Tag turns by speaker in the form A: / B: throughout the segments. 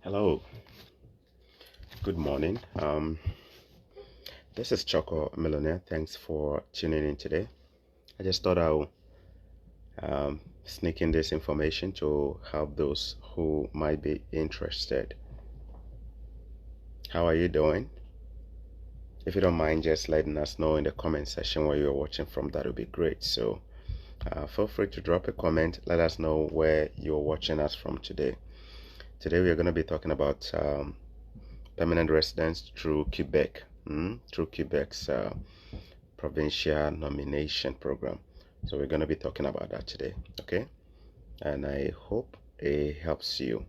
A: Hello, good morning. This is Choco Millionaire. Thanks for tuning in today. I just thought I'll sneak in this information to help those who might be interested. How are you doing? If you don't mind just letting us know in the comment section where you're watching from, that would be great. So feel free to drop a comment. Let us know where you're watching us from today. Today we are going to be talking about permanent residence through Quebec, through Quebec's provincial nomination program. So we're going to be talking about that today, okay? And I hope it helps you.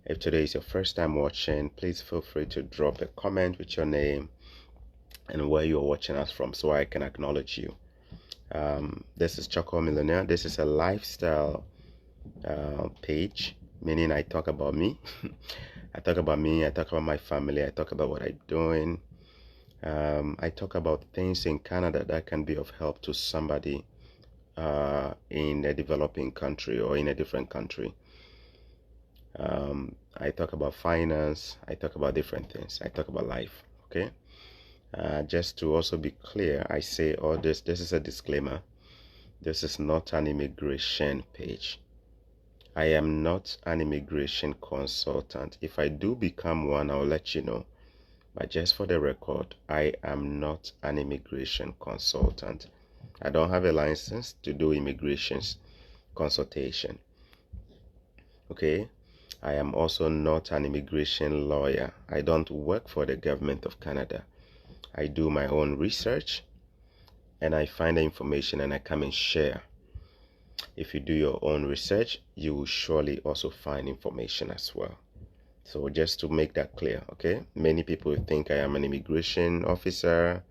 A: If today is your first time watching, please feel free to drop a comment with your name and where you're watching us from so I can acknowledge you. This is Choco Millionaire. This is a lifestyle page, meaning I talk about me. I talk about me, I talk about my family, I talk about what I'm doing. I talk about things in Canada that can be of help to somebody in a developing country or in a different country. I talk about finance, I talk about different things, I talk about life, okay? Just to also be clear, I say all this is a disclaimer. This is not an immigration page. I am not an immigration consultant. If I do become one, I'll let you know. But just for the record, I am not an immigration consultant. I don't have a license to do immigrations consultation. Okay? I am also not an immigration lawyer. I don't work for the government of Canada. I do my own research and I find the information and I come and share. If you do your own research, you will surely also find information as well. So just to make that clear, okay? Many people think I am an immigration officer.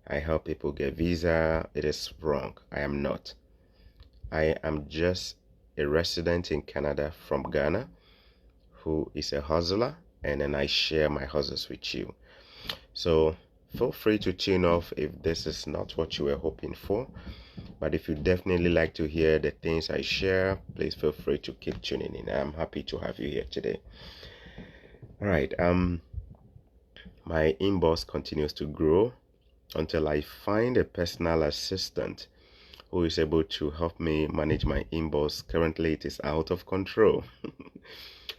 A: I help people get visa. It is wrong. I am not. I am just a resident in Canada from Ghana who is a hustler, and then I share my hustles with you. So feel free to tune off if this is not what you were hoping for. But if you definitely like to hear the things I share, please feel free to keep tuning in. I'm happy to have you here today. All right. My inbox continues to grow until I find a personal assistant who is able to help me manage my inbox. Currently, it is out of control.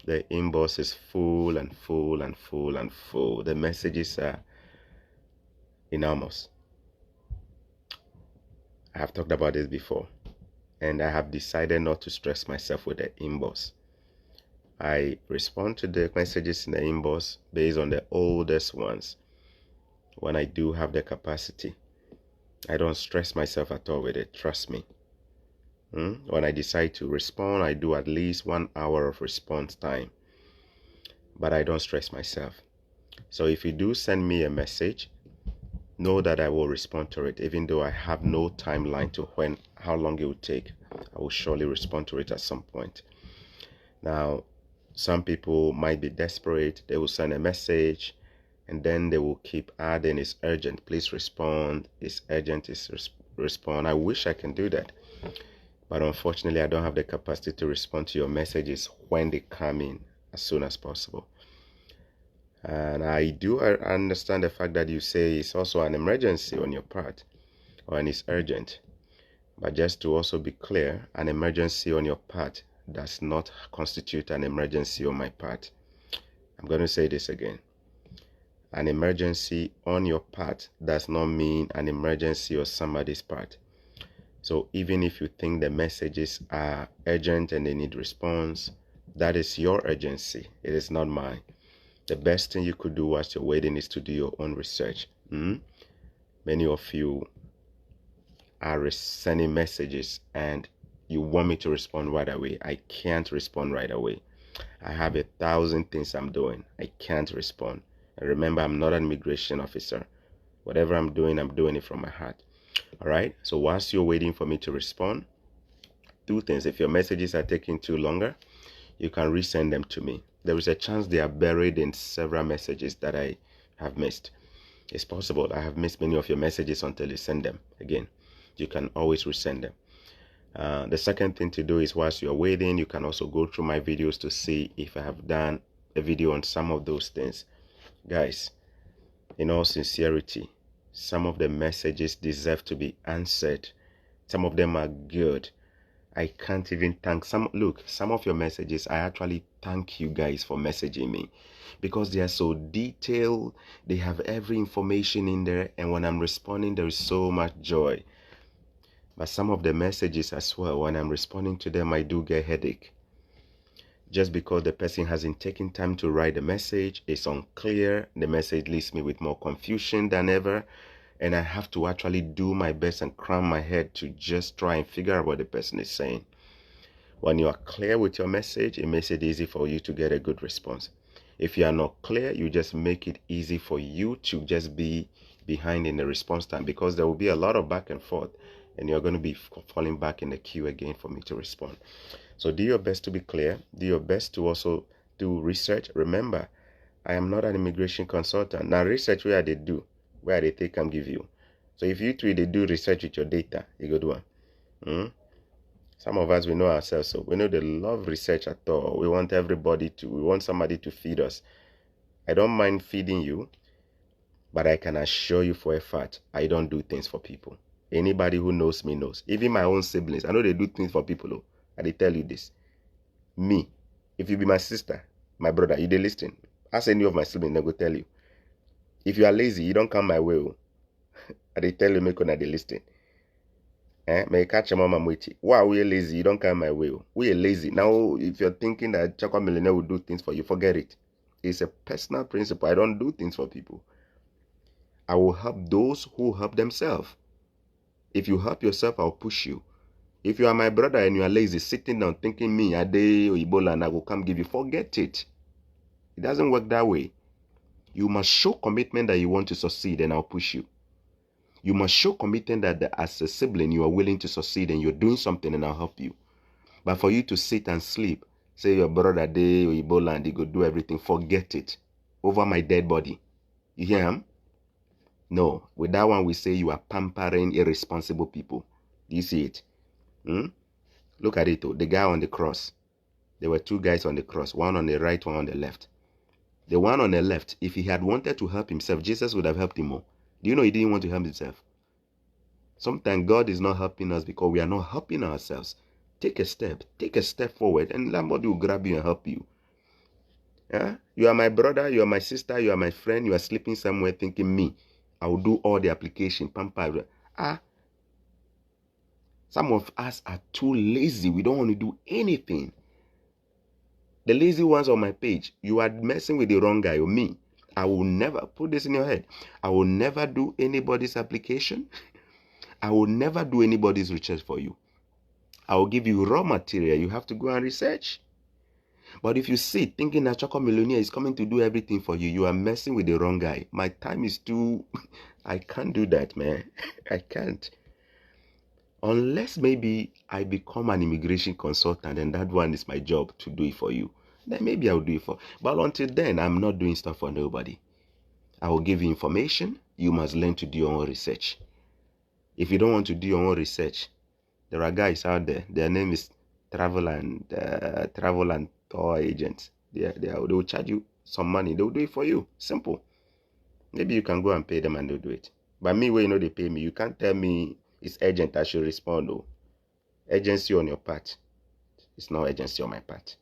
A: The inbox is full and full and full and full. The messages are enormous. I have talked about this before, and I have decided not to stress myself with the inbox. I respond to the messages in the inbox based on the oldest ones when I do have the capacity. I don't stress myself at all with it, trust me. When I decide to respond, I do at least 1 hour of response time, but I don't stress myself. So if you do send me a message, know that I will respond to it, even though I have no timeline to how long it will take. I will surely respond to it at some point. Now, some people might be desperate. They will send a message and then they will keep adding, it's urgent, please respond, it's urgent, respond. I wish I can do that, but unfortunately I don't have the capacity to respond to your messages when they come in as soon as possible. And I do understand the fact that you say it's also an emergency on your part, or and it's urgent. But just to also be clear, an emergency on your part does not constitute an emergency on my part. I'm going to say this again. An emergency on your part does not mean an emergency on somebody's part. So even if you think the messages are urgent and they need response, that is your urgency. It is not mine. The best thing you could do whilst you're waiting is to do your own research. Many of you are sending messages and you want me to respond right away. I can't respond right away. I have 1,000 things I'm doing. I can't respond. And remember, I'm not an immigration officer. Whatever I'm doing it from my heart. All right? So whilst you're waiting for me to respond, 2 things. If your messages are taking too longer, you can resend them to me. There is a chance they are buried in several messages that I have missed. It's possible I have missed many of your messages until you send them again. You can always resend them. The second thing to do is, whilst you're waiting, you can also go through my videos to see if I have done a video on some of those things. Guys, in all sincerity, some of the messages deserve to be answered. Some of them are good. I can't even thank some. Look, some of your messages, I actually thank you guys for messaging me, because they are so detailed. They have every information in there, and when I'm responding, there is so much joy. But some of the messages as well, when I'm responding to them, I do get headache. Just because the person hasn't taken time to write the message, it's unclear, the message leaves me with more confusion than ever, and I have to actually do my best and cram my head to just try and figure out what the person is saying. When you are clear with your message, it makes it easy for you to get a good response. If you are not clear, you just make it easy for you to just be behind in the response time, because there will be a lot of back and forth, and you're going to be falling back in the queue again for me to respond. So do your best to be clear. Do your best to also do research. Remember, I am not an immigration consultant. Now, research where they do, where they take and give you. So if you three, they do research with your data, you go do one. Some of us, we know ourselves, so we know they love research at all. We want somebody to feed us. I don't mind feeding you, but I can assure you for a fact, I don't do things for people. Anybody who knows me knows. Even my own siblings, I know they do things for people. Oh, I tell you this. Me, if you be my sister, my brother, you dey listen. Ask any of my siblings, they go tell you. If you are lazy, you don't come my way. Oh. I tell you, make una dey listen. May catch your mama mwiti. Why we lazy? You don't come my way. Oh. We are lazy. Now, if you're thinking that Chakwa Millionaire will do things for you, forget it. It's a personal principle. I don't do things for people. I will help those who help themselves. If you help yourself, I'll push you. If you are my brother and you are lazy, sitting down thinking me, Ade or Ebola, and I will come give you, forget it. It doesn't work that way. You must show commitment that you want to succeed, and I'll push you. You must show commitment that as a sibling, you are willing to succeed and you're doing something, and I'll help you. But for you to sit and sleep, say your brother Ade or Ebola, and they go do everything, forget it. Over my dead body. You hear him? No. With that one, we say you are pampering irresponsible people. Do you see it? Look at it, though. The guy on the cross. There were two guys on the cross, one on the right, one on the left. The one on the left, if he had wanted to help himself, Jesus would have helped him more. Do you know he didn't want to help himself? Sometimes God is not helping us because we are not helping ourselves. Take a step forward, and somebody will grab you and help you. Yeah? You are my brother, you are my sister, you are my friend, you are sleeping somewhere thinking me. I will do all the application, pamper. Some of us are too lazy. We don't want to do anything. The lazy ones on my page, you are messing with the wrong guy or me. I will never, put this in your head, I will never do anybody's application. I will never do anybody's research for you. I will give you raw material. You have to go and research. But if you sit thinking that Choco Millionaire is coming to do everything for you, you are messing with the wrong guy. My time is too... I can't do that, man. I can't. Unless maybe I become an immigration consultant and that one is my job to do it for you. Then maybe I'll do it for... But until then, I'm not doing stuff for nobody. I will give you information. You must learn to do your own research. If you don't want to do your own research, there are guys out there. Their name is travel and tour agents. They will charge you some money. They will do it for you. Simple. Maybe you can go and pay them and they'll do it. But me, where you know they pay me, you can't tell me it's urgent. I should respond. Though. Agency on your part. It's not agency on my part.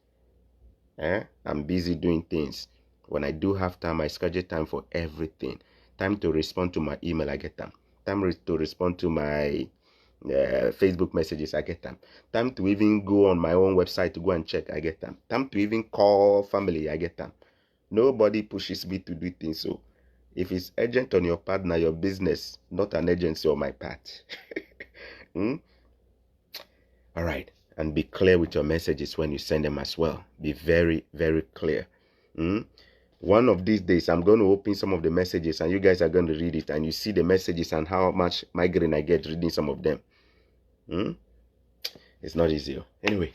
A: I'm busy doing things. When I do have time, I schedule time for everything. Time to respond to my email, I get time. Time to respond to my Facebook messages, I get them. Time to even go on my own website to go and check, I get them. Time to even call family, I get them. Nobody pushes me to do things. So if it's urgent on your part, now your business, not an agency on my part. All right. And be clear with your messages when you send them as well. Be very, very clear. One of these days, I'm going to open some of the messages and you guys are going to read it and you see the messages and how much migraine I get reading some of them. It's not easy. Anyway,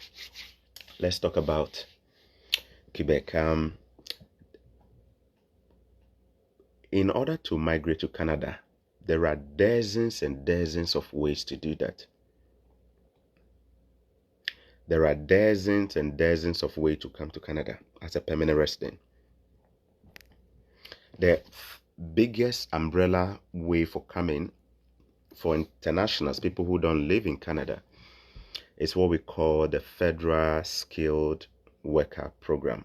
A: let's talk about Quebec. In order to migrate to Canada, there are dozens and dozens of ways to do that. There are dozens and dozens of ways to come to Canada as a permanent resident. The biggest umbrella way for coming for internationals, people who don't live in Canada, is what we call the Federal Skilled Worker Program,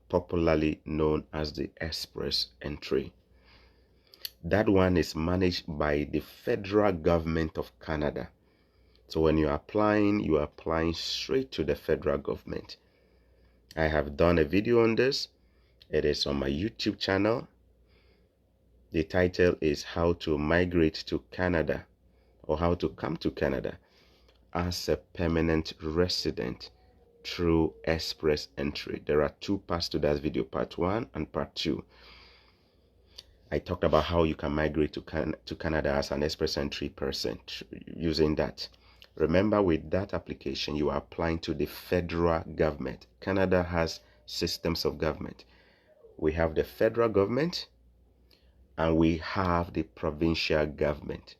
A: popularly known as the Express Entry. That one is managed by the federal government of Canada. So when you are applying straight to the federal government. I have done a video on this. It is on my YouTube channel. The title is How to Migrate to Canada, or How to Come to Canada as a Permanent Resident through Express Entry. There are two parts to that video, part 1 and part 2. I talked about how you can migrate to Canada as an Express Entry person using that. Remember, with that application, you are applying to the federal government. Canada has systems of government. We have the federal government and we have the provincial government.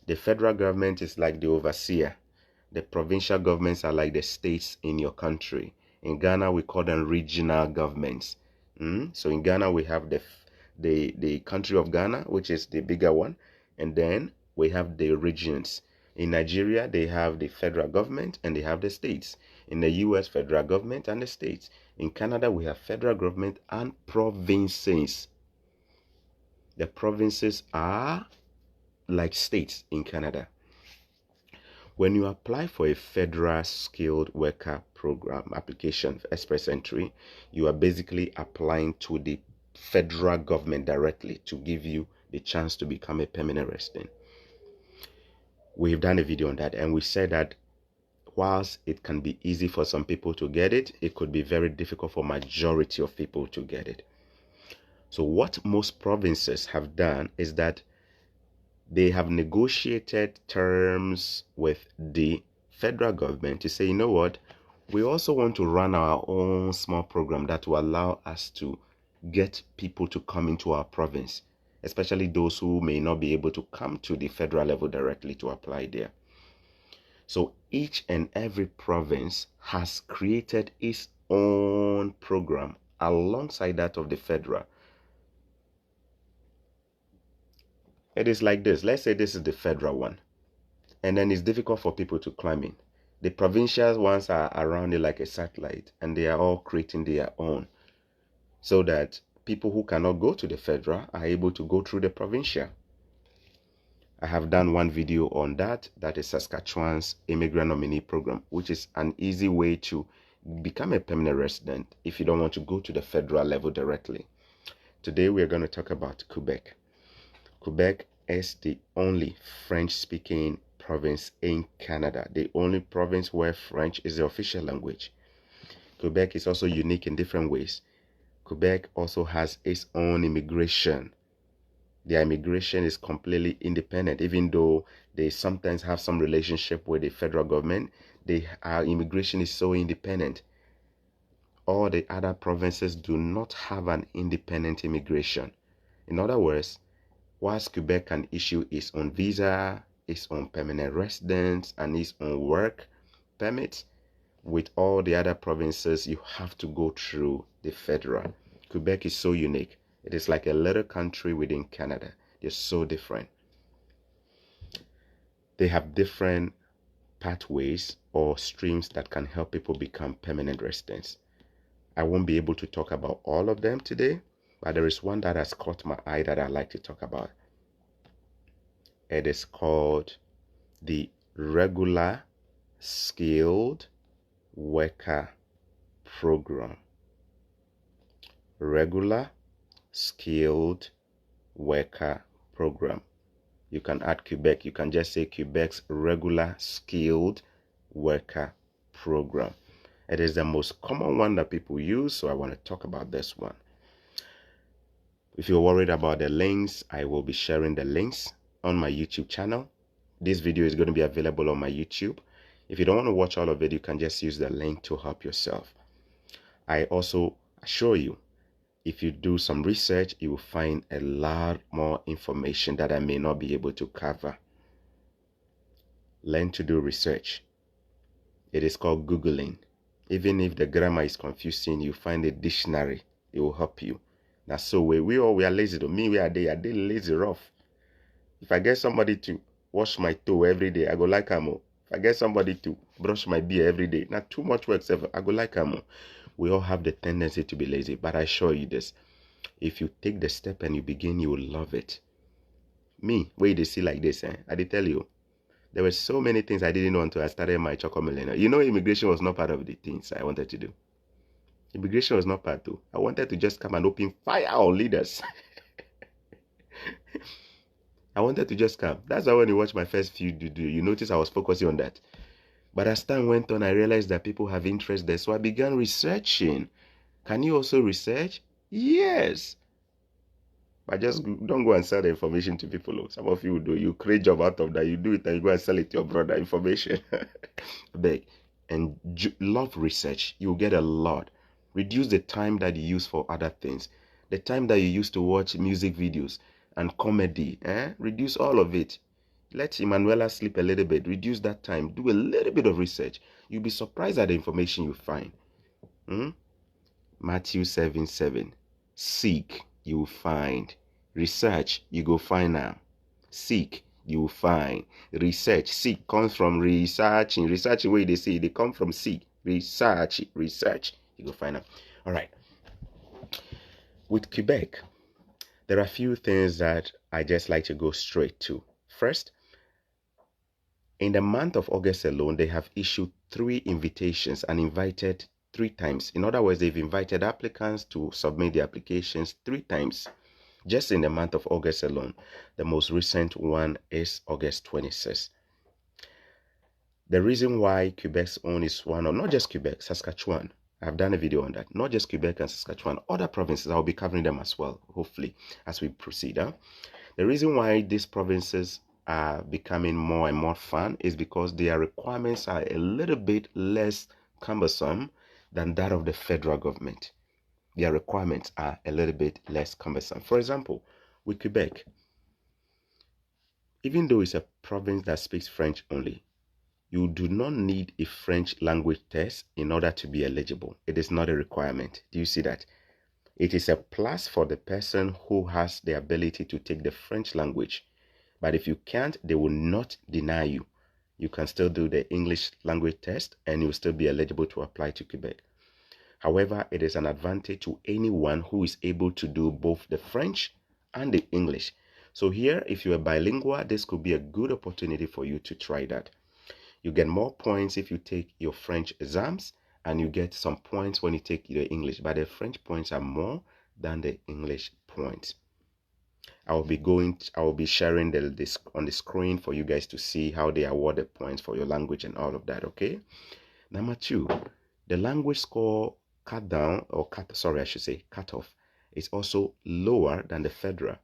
A: The federal government is like the overseer. The provincial governments are like the states in your country. In Ghana, we call them regional governments. So in Ghana, we have the country of Ghana, which is the bigger one, and then we have the regions. In Nigeria, they have the federal government and they have the states. In the US, federal government and the states. In Canada, we have federal government and provinces. The provinces are like states in Canada. When you apply for a federal skilled worker program application for Express Entry, you are basically applying to the federal government directly to give you the chance to become a permanent resident. We've done a video on that, and we said that whilst it can be easy for some people to get it, it could be very difficult for majority of people to get it. So what most provinces have done is that they have negotiated terms with the federal government to say, you know what, we also want to run our own small program that will allow us to get people to come into our province, especially those who may not be able to come to the federal level directly to apply there. So each and every province has created its own program alongside that of the federal. It is like this. Let's say this is the federal one, and then it's difficult for people to climb in. The provincial ones are around it like a satellite, and they are all creating their own, so that people who cannot go to the federal are able to go through the provincial. I have done one video on that. That is Saskatchewan's immigrant nominee program, which is an easy way to become a permanent resident if you don't want to go to the federal level directly. Today we are going to talk about Quebec. Quebec is the only French-speaking province in Canada, the only province where French is the official language. Quebec is also unique in different ways. Quebec also has its own immigration. Their immigration is completely independent, even though they sometimes have some relationship with the federal government. Our immigration is so independent. All the other provinces do not have an independent immigration. In other words, whilst Quebec can issue its own visa, its own permanent residence, and its own work permit, with all the other provinces, you have to go through the federal. Quebec is so unique. It is like a little country within Canada. They're so different. They have different pathways or streams that can help people become permanent residents. I won't be able to talk about all of them today, but there is one that has caught my eye that I'd like to talk about. It is called the Regular Skilled Worker Program. Regular Skilled Worker Program. You can add Quebec. You can just say Quebec's Regular Skilled Worker Program. It is the most common one that people use, so I want to talk about this one. If you're worried about the links, I will be sharing the links on my YouTube channel. This video is going to be available on my YouTube. If you don't want to watch all of it, you can just use the link to help yourself. I also assure you, if you do some research, you will find a lot more information that I may not be able to cover. Learn to do research. It is called Googling. Even if the grammar is confusing, you find a dictionary. It will help you. That's so we are lazy. To me, we are they lazy rough. If I get somebody to wash my toe every day, I go like amo. If I get somebody to brush my beard every day, not too much work, I go like amo. We all have the tendency to be lazy, but I assure you this: if you take the step and you begin, you will love it. Me, where they see like this, I did tell you, there were so many things I didn't know until I started my Choco Millennial. You know, immigration was not part of the things I wanted to do. Immigration was not part too. I wanted to just come and open fire on leaders. I wanted to just come. That's why when you watch my first few video, you notice I was focusing on that. But as time went on, I realized that people have interest there. So I began researching. Can you also research? Yes. But just don't go and sell the information to people. Some of you do. You create job out of that. You do it and you go and sell it to your brother information. Beg. And love research. You'll get a lot. Reduce the time that you use for other things. The time that you use to watch music videos and comedy. Reduce all of it. Let Emanuela sleep a little bit. Reduce that time. Do a little bit of research. You'll be surprised at the information you find. Matthew 7:7. Seek, you will find. Research, you go find now. Seek, you will find. Research, seek comes from researching. Researching, where they say they come from seek. Research, you go find out. All right. With Quebec, there are a few things that I just like to go straight to. First, in the month of August alone, they have issued 3 invitations and invited 3 times. In other words, they've invited applicants to submit the applications 3 times. Just in the month of August alone. The most recent one is August 26th. The reason why Quebec's own is one, or not just Quebec, Saskatchewan. I've done a video on that. Not just Quebec and Saskatchewan, other provinces. I'll be covering them as well, hopefully, as we proceed. The reason why these provinces are becoming more and more fun is because their requirements are a little bit less cumbersome than that of the federal government. Their requirements are a little bit less cumbersome. For example, with Quebec, even though it's a province that speaks French only, you do not need a French language test in order to be eligible. It is not a requirement. Do you see that? It is a plus for the person who has the ability to take the French language. But if you can't, they will not deny you. You can still do the English language test and you'll still be eligible to apply to Quebec. However, it is an advantage to anyone who is able to do both the French and the English. So here, if you're bilingual, this could be a good opportunity for you to try that. You get more points if you take your French exams, and you get some points when you take the English. But the French points are more than the English points. I will be sharing this on the screen for you guys to see how they award the points for your language and all of that, okay? Number 2, the language score cut off is also lower than the federal.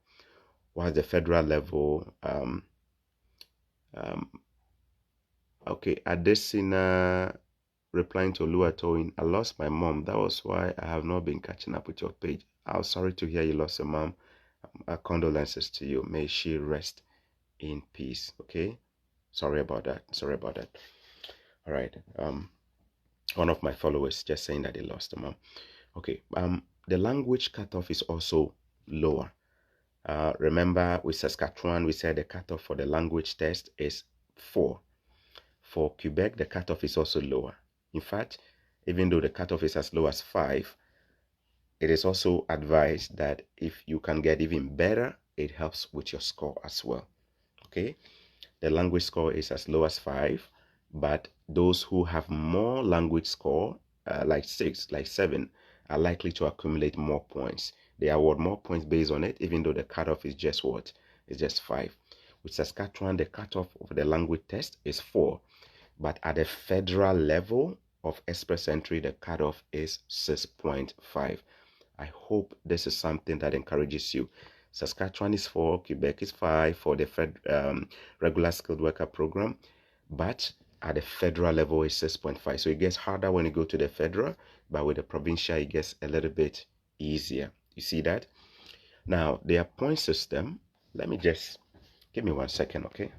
A: While the federal level, okay, Adesina replying to Luatoin, I lost my mom. That was why I have not been catching up with your page. I'm sorry to hear you lost your mom. Condolences to you. May she rest in peace. Okay, sorry about that. All right. One of my followers just saying that they lost a mom. Okay. The language cutoff is also lower. Remember, with Saskatchewan, we said the cutoff for the language test is 4. For Quebec, the cutoff is also lower. In fact, even though the cutoff is as low as 5, it is also advised that if you can get even better, it helps with your score as well. Okay, the language score is as low as 5, but those who have more language score, like 6, like 7, are likely to accumulate more points. They award more points based on it, even though the cutoff is just what? It's just 5. With Saskatchewan, the cutoff of the language test is 4, but at the federal level of express entry, the cutoff is 6.5. I hope this is something that encourages you. Saskatchewan is 4, Quebec is 5 for the regular skilled worker program, but at the federal level is 6.5. So it gets harder when you go to the federal, but with the provincial, it gets a little bit easier. You see that? Now, their point system, let me just, give me 1 second, okay?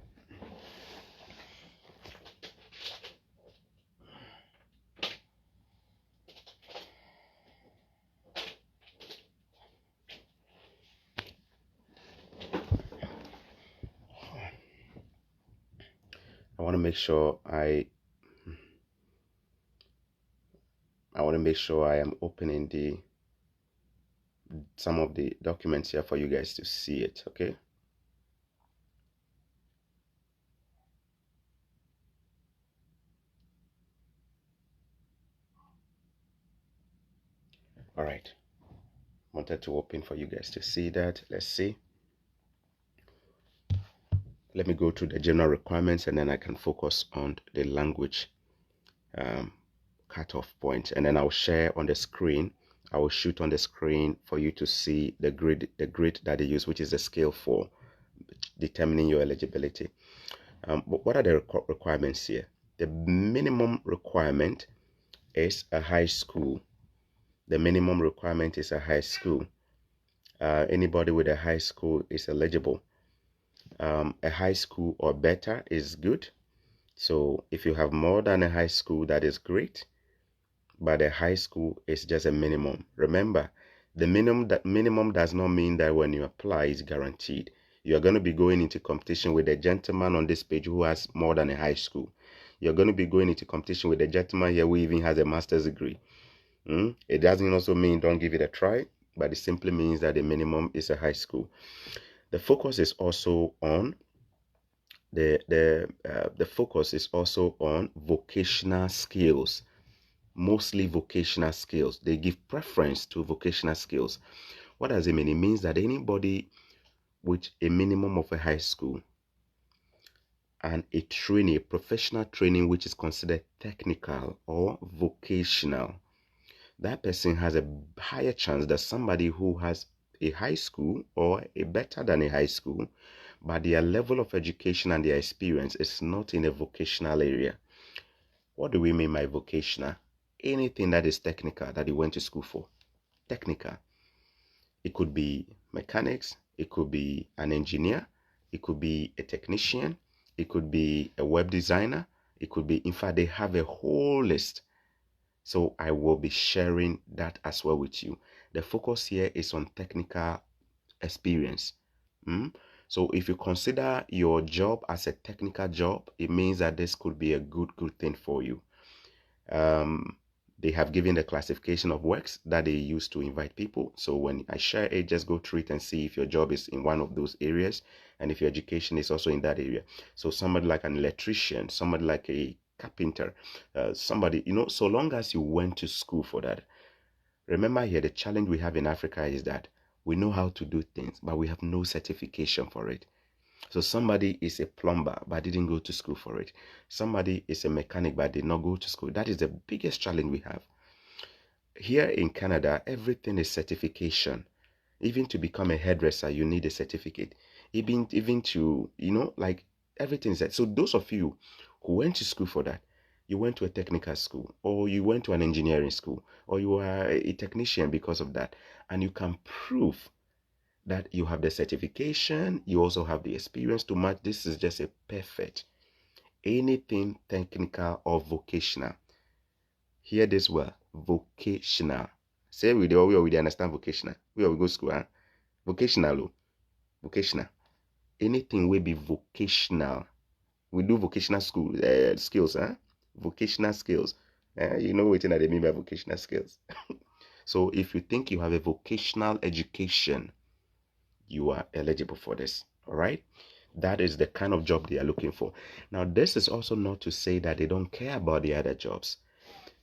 A: want to make sure I am opening some of the documents here for you guys to see it. Okay. All right. Wanted to open for you guys to see that. Let's see. Let me go through the general requirements, and then I can focus on the language cutoff point, and then I'll share on the screen. I will shoot on the screen for you to see the grid that they use, which is the scale for determining your eligibility. But what are the requirements here? The minimum requirement is a high school. The minimum requirement is a high school. Anybody with a high school is eligible. A high school or better is good. So if you have more than a high school, that is great. But a high school is just a minimum. Remember, the minimum does not mean that when you apply, it's guaranteed. You're going to be going into competition with a gentleman on this page who has more than a high school. You're going to be going into competition with a gentleman here who even has a master's degree. It doesn't also mean don't give it a try, but it simply means that the minimum is a high school. The focus is also on the focus is also on vocational skills, mostly vocational skills. They give preference to vocational skills. What does it mean? It means that anybody with a minimum of a high school and a training, a professional training which is considered technical or vocational, that person has a higher chance than somebody who has a high school or a better than a high school, but their level of education and their experience is not in a vocational area. What do we mean by vocational? Anything that is technical that you went to school for. Technical. It could be mechanics, it could be an engineer, it could be a technician, it could be a web designer, it could be, in fact, they have a whole list. So I will be sharing that as well with you. The focus here is on technical experience. So if you consider your job as a technical job, it means that this could be a good thing for you. They have given the classification of works that they use to invite people. So when I share it, just go through it and see if your job is in one of those areas and if your education is also in that area. So somebody like an electrician, somebody like a carpenter, somebody, so long as you went to school for that. Remember here, the challenge we have in Africa is that we know how to do things, but we have no certification for it. So somebody is a plumber but didn't go to school for it. Somebody is a mechanic but did not go to school. That is the biggest challenge we have. Here in Canada, everything is certification. Even to become a hairdresser, you need a certificate. Even to, like everything is that. So those of you who went to school for that, you went to a technical school or you went to an engineering school or you are a technician because of that, and you can prove that you have the certification, you also have the experience to match. This is just a perfect. Anything technical or vocational. Hear this well. Vocational. Say we understand vocational. We go school, huh? Vocational. Vocational. Anything will be vocational. We do vocational school skills, huh? Vocational skills. You know what I mean by vocational skills. So if you think you have a vocational education, you are eligible for this. All right. That is the kind of job they are looking for. Now, this is also not to say that they don't care about the other jobs.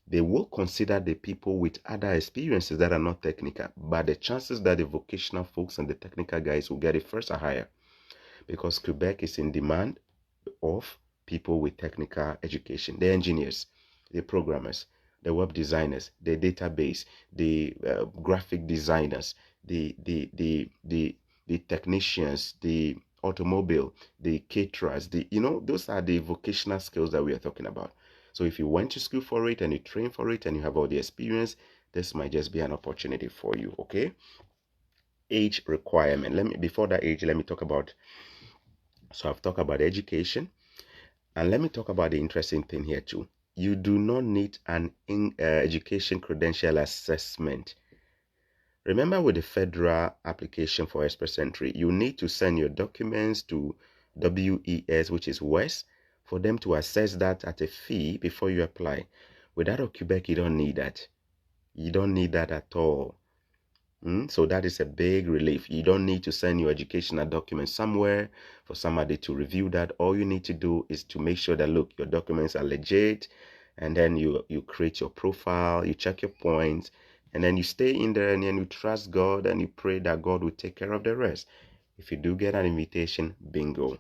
A: They will consider the people with other experiences that are not technical, but the chances that the vocational folks and the technical guys will get it first are higher, because Quebec is in demand of people with technical education, the engineers, the programmers, the web designers, the database, the graphic designers, the technicians, the automobile, the caterers, those are the vocational skills that we are talking about. So if you went to school for it and you train for it and you have all the experience, this might just be an opportunity for you. Okay. Age requirement. Before that age, let me talk about. So I've talked about education, and let me talk about the interesting thing here too. You do not need an education credential assessment. Remember, with the federal application for express entry, you need to send your documents to WES, which is West, for them to assess that at a fee before you apply. Without a Quebec, you don't need that. You don't need that at all. So that is a big relief. You don't need to send your educational documents somewhere for somebody to review that. All you need to do is to make sure that, look, your documents are legit, and then you create your profile, you check your points, and then you stay in there, and then you trust God, and you pray that God will take care of the rest. If you do get an invitation, bingo.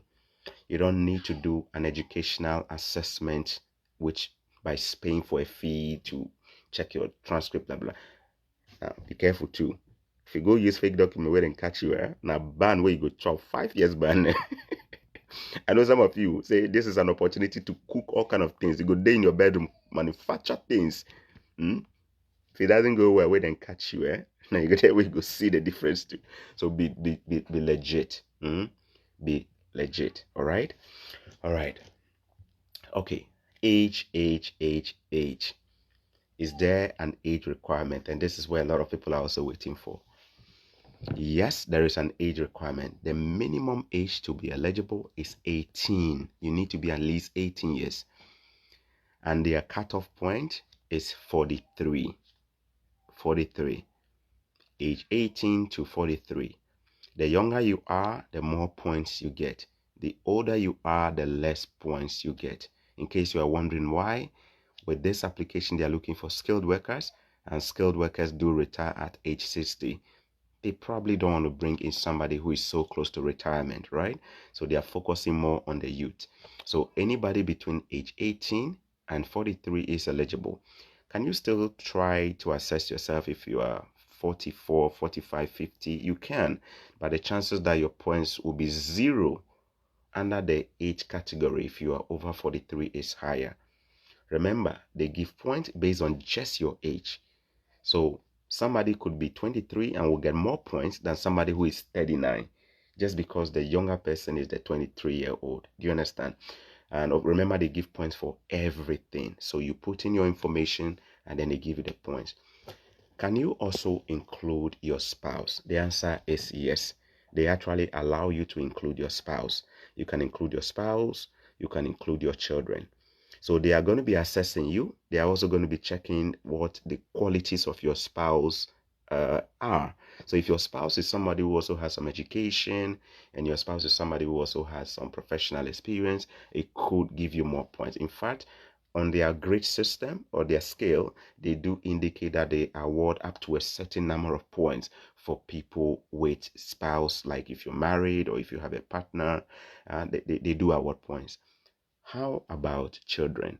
A: You don't need to do an educational assessment, which by paying for a fee to check your transcript, blah blah. Now, be careful too. If you go use fake document where they catch you, now ban where you go 5 years ban. I know some of you say this is an opportunity to cook all kind of things. You go there in your bedroom, manufacture things. If it doesn't go well, where they catch you, now you go there where you go see the difference too. So be legit. Be legit. All right. Okay. Age. Is there an age requirement? And this is where a lot of people are also waiting for. Yes, there is an age requirement. The minimum age to be eligible is 18. You need to be at least 18 years. And their cutoff point is 43. 43. Age 18 to 43. The younger you are, the more points you get. The older you are, the less points you get. In case you are wondering why, with this application, they are looking for skilled workers, and skilled workers do retire at age 60. They probably don't want to bring in somebody who is so close to retirement, right? So they are focusing more on the youth. So anybody between age 18 and 43 is eligible. Can you still try to assess yourself if you are 44, 45, 50? You can, but the chances that your points will be zero under the age category if you are over 43 is higher. Remember, they give points based on just your age. So somebody could be 23 and will get more points than somebody who is 39, just because the younger person is the 23-year-old. Do you understand? And remember, they give points for everything. So you put in your information and then they give you the points. Can you also include your spouse? The answer is yes. They actually allow you to include your spouse. You can include your spouse. You can include your children. So they are going to be assessing you. They are also going to be checking what the qualities of your spouse are. So if your spouse is somebody who also has some education, and your spouse is somebody who also has some professional experience, it could give you more points. In fact, on their grade system or their scale, they do indicate that they award up to a certain number of points for people with spouse, like if you're married or if you have a partner, they do award points. How about children?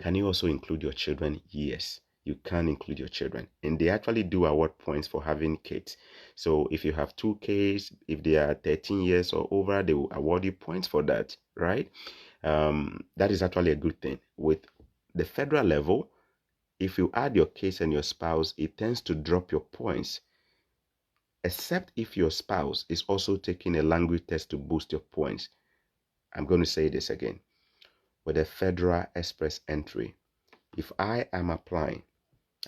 A: Can you also include your children? Yes, you can include your children. And they actually do award points for having kids. So if you have 2 kids, if they are 13 years or over, they will award you points for that, right? That is actually a good thing. With the federal level, if you add your kids and your spouse, it tends to drop your points, except if your spouse is also taking a language test to boost your points. I'm going to say this again. With a federal express entry, if I am applying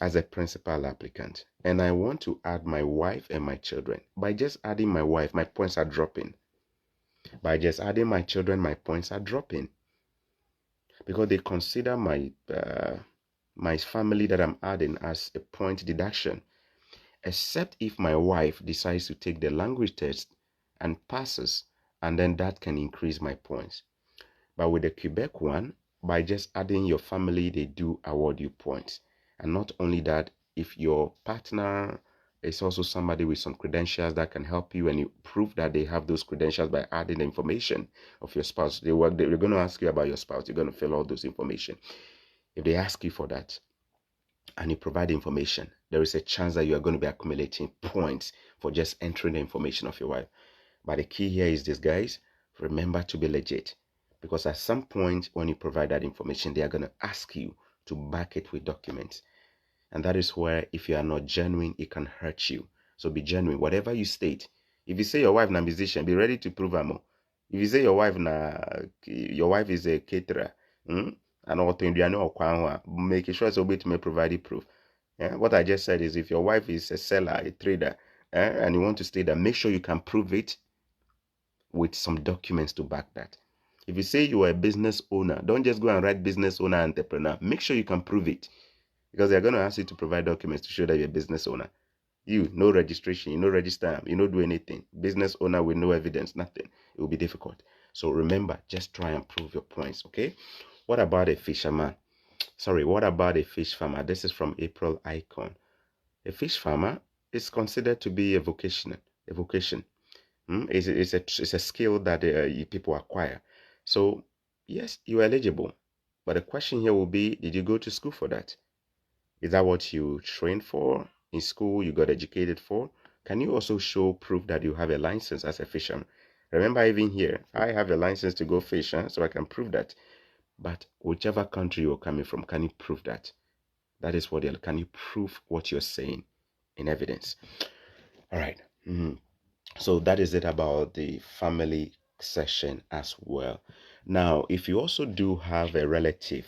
A: as a principal applicant and I want to add my wife and my children, by just adding my wife, my points are dropping. By just adding my children, my points are dropping, because they consider my family that I'm adding as a point deduction, except if my wife decides to take the language test and passes, and then that can increase my points. But with the Quebec one, by just adding your family, they do award you points. And not only that, if your partner is also somebody with some credentials that can help you, and you prove that they have those credentials by adding the information of your spouse, they're going to ask you about your spouse. You're going to fill all those information. If they ask you for that and you provide the information, there is a chance that you are going to be accumulating points for just entering the information of your wife. But the key here is this, guys. Remember to be legit. Because at some point when you provide that information, they are going to ask you to back it with documents. And that is where, if you are not genuine, it can hurt you. So be genuine. Whatever you state. If you say your wife is a musician, be ready to prove her more. If you say your wife is a caterer, and make sure it's able to provide you proof. What I just said is, if your wife is a seller, a trader, and you want to state that, make sure you can prove it with some documents to back that. If you say you are a business owner, don't just go and write business owner entrepreneur. Make sure you can prove it, because they're going to ask you to provide documents to show that you're a business owner. You, no registration, you no register, you no do anything. Business owner with no evidence, nothing. It will be difficult. So remember, just try and prove your points, okay? What about a fisherman? Sorry, what about a fish farmer? This is from April Icon. A fish farmer is considered to be a vocation. It's a skill that people acquire. So, yes, you're eligible. But the question here will be, did you go to school for that? Is that what you trained for in school, you got educated for? Can you also show proof that you have a license as a fisherman? Remember, even here, I have a license to go fish, so I can prove that. But whichever country you're coming from, can you prove that? That is what they're, can you prove what you're saying in evidence? All right. So that is it about the family session as well. Now, if you also do have a relative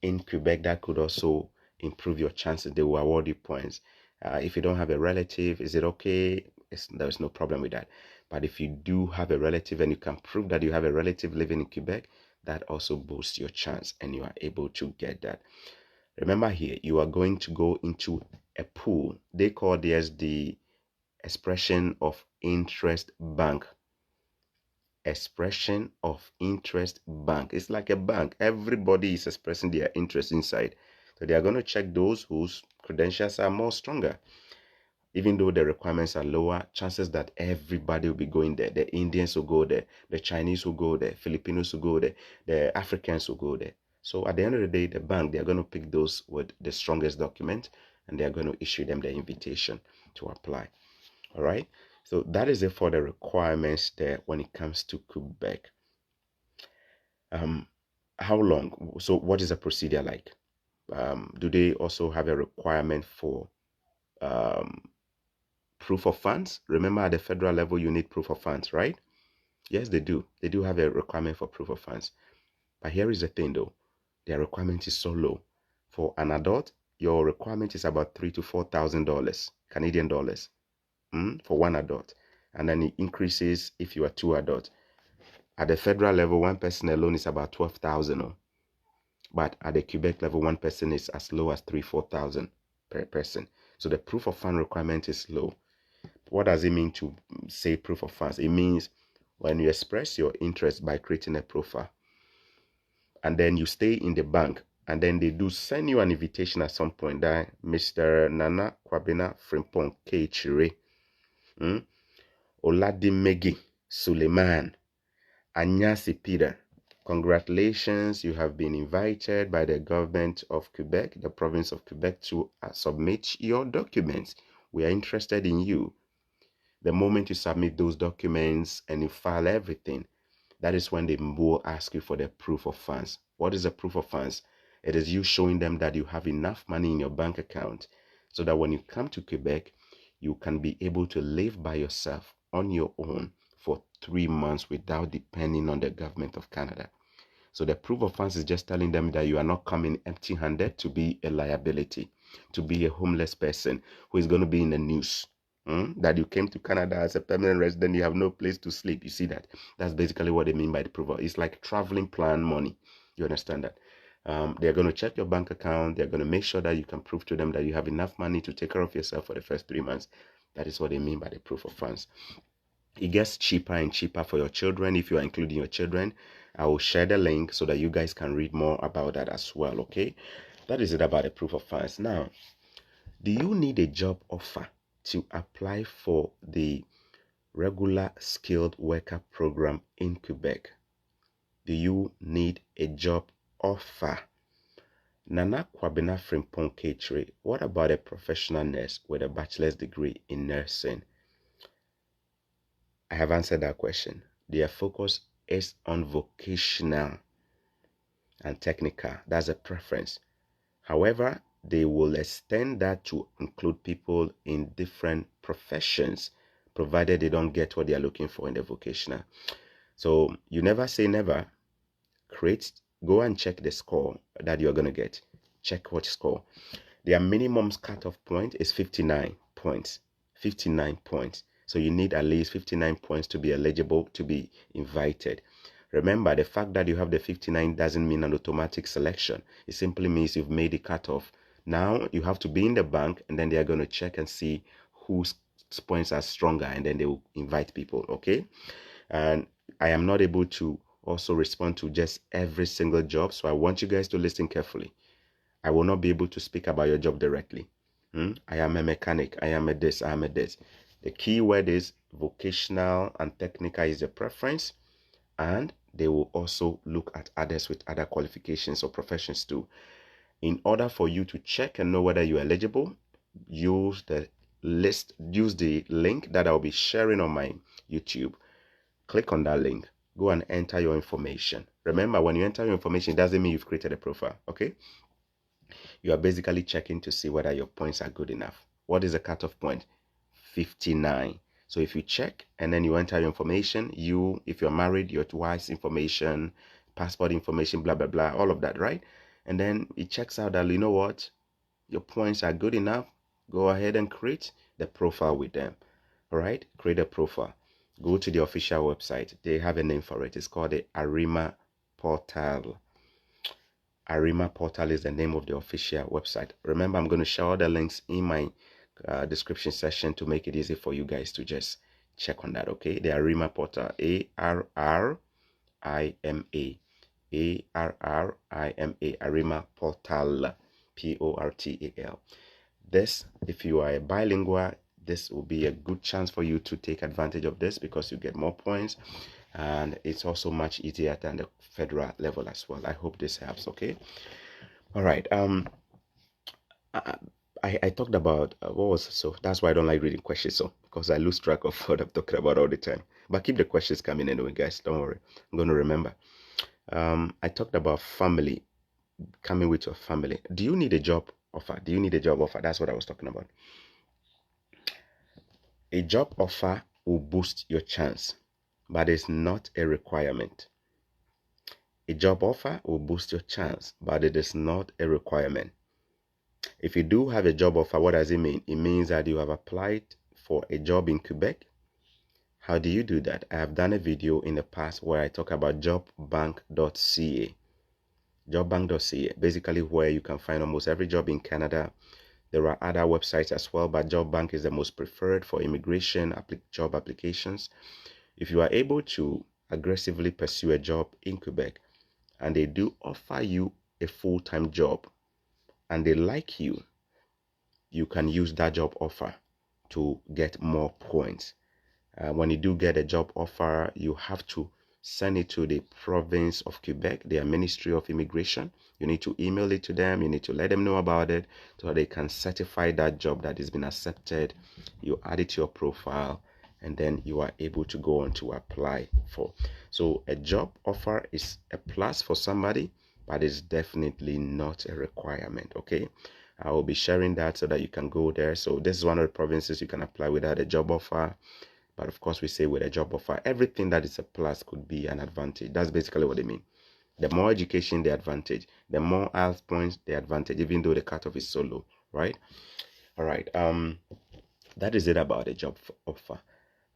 A: in Quebec, that could also improve your chances. They will award you points. If you don't have a relative, is it okay? There's no problem with that. But if you do have a relative and you can prove that you have a relative living in Quebec, that also boosts your chance and you are able to get that. Remember here, you are going to go into a pool. They call this the expression of interest bank. Expression of interest bank. It's like a bank. Everybody is expressing their interest inside. So they are going to check those whose credentials are more stronger. Even though the requirements are lower, chances that everybody will be going there. The Indians will go there. The Chinese will go there. Filipinos will go there. The Africans will go there. So at the end of the day, the bank, they are going to pick those with the strongest document and they are going to issue them the invitation to apply. All right. So that is it for the requirements there when it comes to Quebec. How long? So what is the procedure like? Do they also have a requirement for proof of funds? Remember, at the federal level, you need proof of funds, right? Yes, they do. They do have a requirement for proof of funds. But here is the thing, though. Their requirement is so low. For an adult, your requirement is about $3,000 to $4,000 Canadian dollars for one adult. And then it increases if you are two adults. At the federal level, one person alone is about 12,000. But at the Quebec level, one person is as low as 3,000 to 4,000 per person. So the proof of fund requirement is low. What does it mean to say proof of funds? It means when you express your interest by creating a profile, and then you stay in the bank, and then they do send you an invitation at some point that Mr. Nana Kwabena Frimpong Keichire, Oladimegi Suleiman, Anyasi Peter, congratulations, you have been invited by the government of Quebec, the province of Quebec, to submit your documents. We are interested in you. The moment you submit those documents and you file everything, that is when they will ask you for the proof of funds. What is the proof of funds? It is you showing them that you have enough money in your bank account so that when you come to Quebec, you can be able to live by yourself on your own for 3 months without depending on the government of Canada. So the proof of funds is just telling them that you are not coming empty-handed to be a liability, to be a homeless person who is going to be in the news. That you came to Canada as a permanent resident, you have no place to sleep. You see that? That's basically what they mean by the proof of. It's like traveling plan money. You understand that? They're going to check your bank account. They're going to make sure that you can prove to them that you have enough money to take care of yourself for the first 3 months. That is what they mean by the proof of funds. It gets cheaper and cheaper for your children if you are including your children. I will share the link so that you guys can read more about that as well, okay? That is it about the proof of funds. Now, do you need a job offer to apply for the regular skilled worker program in Quebec? Do you need a job offer? Nana Kwabena Frimpong Keichire, what about a professional nurse with a bachelor's degree in nursing? I have answered that question. Their focus is on vocational and technical. That's a preference. However, they will extend that to include people in different professions, provided they don't get what they are looking for in the vocational. So you never say never. Go and check the score that you're going to get. Check what score. Their minimum cut-off point is 59 points. 59 points. So you need at least 59 points to be eligible to be invited. Remember, the fact that you have the 59 doesn't mean an automatic selection. It simply means you've made the cutoff. Now you have to be in the bank, and then they are going to check and see whose points are stronger, and then they will invite people. Okay. And I am not able to also respond to just every single job, so I want you guys to listen carefully. I will not be able to speak about your job directly. I am a mechanic, I am a this, I am a this. The key word is vocational and technical is the preference, and they will also look at others with other qualifications or professions too. In order for you to check and know whether you're eligible, use the link that I'll be sharing on my YouTube. Click on that link, go and enter your information. Remember, when you enter your information, it doesn't mean you've created a profile. Okay, you are basically checking to see whether your points are good enough. What is the cutoff point? 59. So if you check and then you enter your information, if you're married, your wife's information, passport information, blah blah blah, all of that, right? And then it checks out that, you know what, your points are good enough, go ahead and create the profile with them. All right, create a profile. Go to the official website. They have a name for it. It's called the Arima Portal. Arima Portal is the name of the official website. Remember, I'm going to share all the links in my description section to make it easy for you guys to just check on that. Okay, the Arima Portal, ARRIMA, ARRIMA, Arima Portal, PORTAL. This, if you are a bilingual, this will be a good chance for you to take advantage of this because you get more points, and it's also much easier than the federal level as well. I hope this helps. Okay, all right. I talked about what was, so that's why I don't like reading questions, so because I lose track of what I'm talking about all the time. But keep the questions coming anyway, guys, don't worry, I'm going to remember. I talked about family, coming with your family. Do you need a job offer? Do you need a job offer? That's what I was talking about. A job offer will boost your chance, but it's not a requirement. A job offer will boost your chance, but it is not a requirement. If you do have a job offer, what does it mean? It means that you have applied for a job in Quebec. How do you do that? I have done a video in the past where I talk about jobbank.ca. Jobbank.ca, basically where you can find almost every job in Canada. There are other websites as well, but Job Bank is the most preferred for immigration job applications. If you are able to aggressively pursue a job in Quebec and they do offer you a full-time job and they like you, you can use that job offer to get more points. When you do get a job offer, you have to send it to the province of Quebec, their Ministry of Immigration. You need to email it to them. You need to let them know about it so they can certify that job that has been accepted. You add it to your profile, and then you are able to go on to apply for. So a job offer is a plus for somebody, but it's definitely not a requirement. Okay, I will be sharing that so that you can go there. So this is one of the provinces you can apply without a job offer. But of course, we say with a job offer, everything that is a plus could be an advantage. That's basically what they mean. The more education, the advantage. The more IELTS points, the advantage, even though the cutoff is so low, right? All right. That is it about a job offer.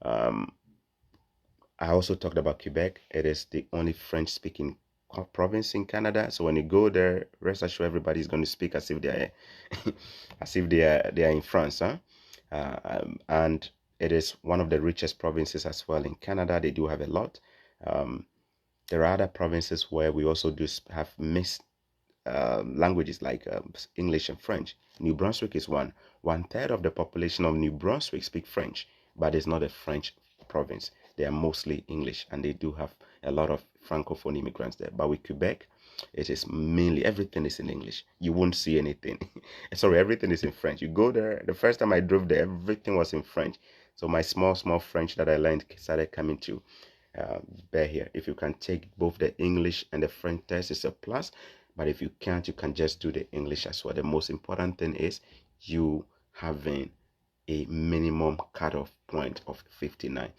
A: I also talked about Quebec. It is the only French-speaking province in Canada. So when you go there, rest assured everybody is going to speak as if they are, as if they are in France, huh? And it is one of the richest provinces as well in Canada. They do have a lot. There are other provinces where we also do have mixed languages like English and French. New Brunswick is one. 1/3 of the population of New Brunswick speak French, but it's not a French province. They are mostly English, and they do have a lot of Francophone immigrants there. But with Quebec, it is mainly, everything is in English. You won't see anything. Sorry, everything is in French. You go there, the first time I drove there, everything was in French. So my small French that I learned started coming to bear here. If you can take both the English and the French test, it's a plus. But if you can't, you can just do the English as well. The most important thing is you having a minimum cutoff point of 59.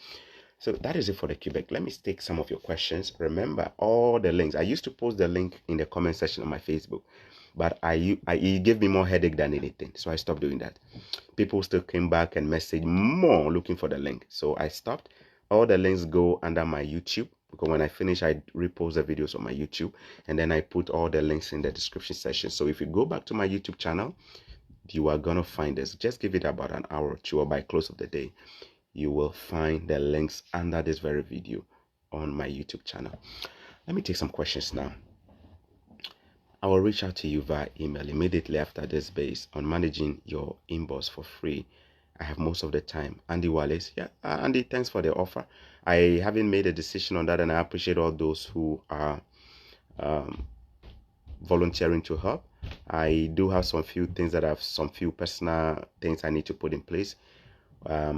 A: So that is it for the Quebec. Let me take some of your questions. Remember, all the links. I used to post the link in the comment section on my Facebook, but it gave me more headache than anything. So I stopped doing that. People still came back and messaged more looking for the link. So I stopped. All the links go under my YouTube because when I finish, I repost the videos on my YouTube, and then I put all the links in the description section. So if you go back to my YouTube channel, you are gonna find this. Just give it about an hour or two, or by close of the day, you will find the links under this very video on my YouTube channel. Let me take some questions now. I will reach out to you via email immediately after this, based on managing your inbox for free. I have most of the time. Andy Wallace. Yeah, Andy, thanks for the offer. I haven't made a decision on that, and I appreciate all those who are volunteering to help. I do have some few things that have some few personal things I need to put in place.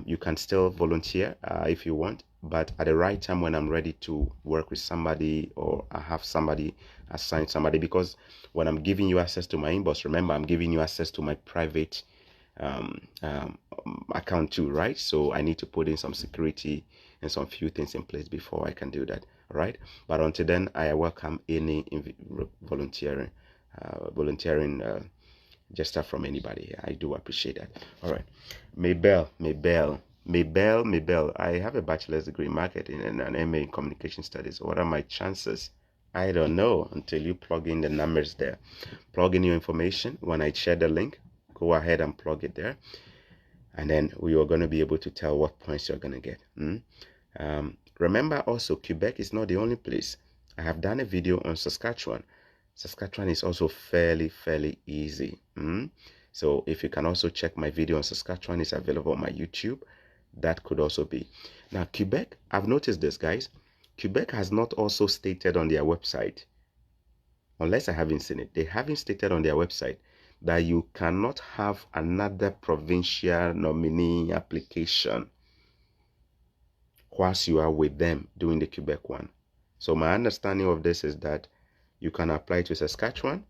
A: You can still volunteer if you want, but at the right time, when I'm ready to work with somebody, or I have somebody assign somebody, because when I'm giving you access to my inbox, remember, I'm giving you access to my private account too, right? So I need to put in some security and some few things in place before I can do that. All right, but until then, I welcome any volunteering gesture from anybody. I do appreciate that. All right, Maybell. I have a bachelor's degree in marketing and an MA in communication studies. What are my chances? I don't know until you plug in the numbers there. Plug in your information. When I share the link, go ahead and plug it there, and then we are going to be able to tell what points you're going to get. Remember also, Quebec is not the only place. I have done a video on Saskatchewan. Saskatchewan is also fairly easy. So if you can also check my video on Saskatchewan, is available on my YouTube. That could also be. Now, Quebec, I've noticed this, guys. Quebec has not also stated on their website, unless I haven't seen it, they haven't stated on their website that you cannot have another provincial nominee application whilst you are with them doing the Quebec one. So my understanding of this is that you can apply to Saskatchewan,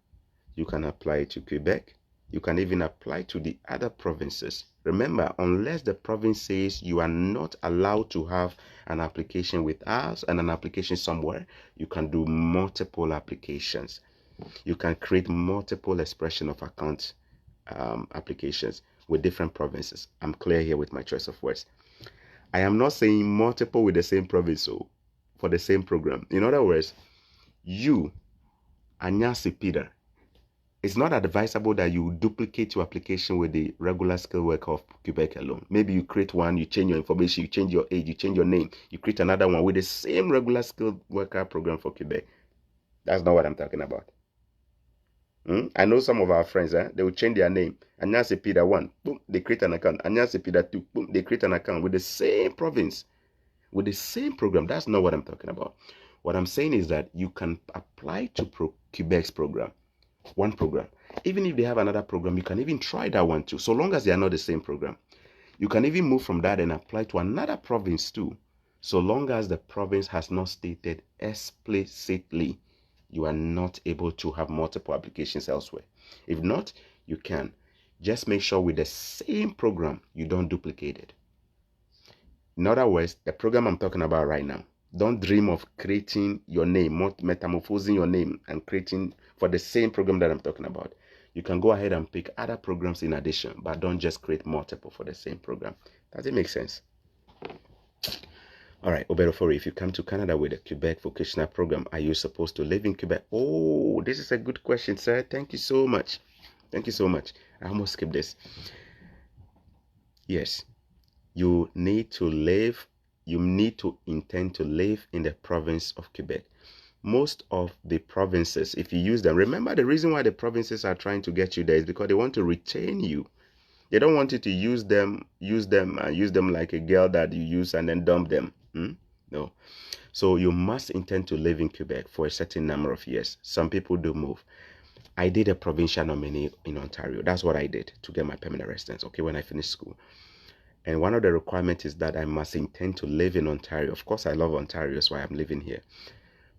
A: you can apply to Quebec, you can even apply to the other provinces. Remember, unless the province says you are not allowed to have an application with us and an application somewhere, you can do multiple applications. You can create multiple expression of account applications with different provinces. I'm clear here with my choice of words. I am not saying multiple with the same province, so for the same program. In other words, you, Anyasi Peter, it's not advisable that you duplicate your application with the regular skilled worker of Quebec alone. Maybe you create one, you change your information, you change your age, you change your name, you create another one with the same regular skilled worker program for Quebec. That's not what I'm talking about. I know some of our friends, they will change their name. Anyasi Peter 1, boom, they create an account. Anyasi Peter 2, boom, they create an account with the same province, with the same program. That's not what I'm talking about. What I'm saying is that you can apply to Quebec's program, one program. Even if they have another program, you can even try that one too, so long as they are not the same program. You can even move from that and apply to another province too, so long as the province has not stated explicitly you are not able to have multiple applications elsewhere. If not, you can. Just make sure with the same program, you don't duplicate it. In other words, the program I'm talking about right now, don't dream of creating your name, metamorphosing your name and creating for the same program that I'm talking about. You can go ahead and pick other programs in addition, but don't just create multiple for the same program. Does it make sense? All right, Oberofori, if you come to Canada with a Quebec vocational program, are you supposed to live in Quebec? Oh, this is a good question, sir. Thank you so much. Thank you so much. I almost skipped this. Yes, you need to intend to live in the province of Quebec. Most of the provinces, if you use them, remember the reason why the provinces are trying to get you there is because they want to retain you. They don't want you to use them like a girl that you use and then dump them. No. So you must intend to live in Quebec for a certain number of years. Some people do move. I did a provincial nominee in Ontario. That's what I did to get my permanent residence, okay, when I finished school. And one of the requirements is that I must intend to live in Ontario. Of course, I love Ontario, that's why I'm living here.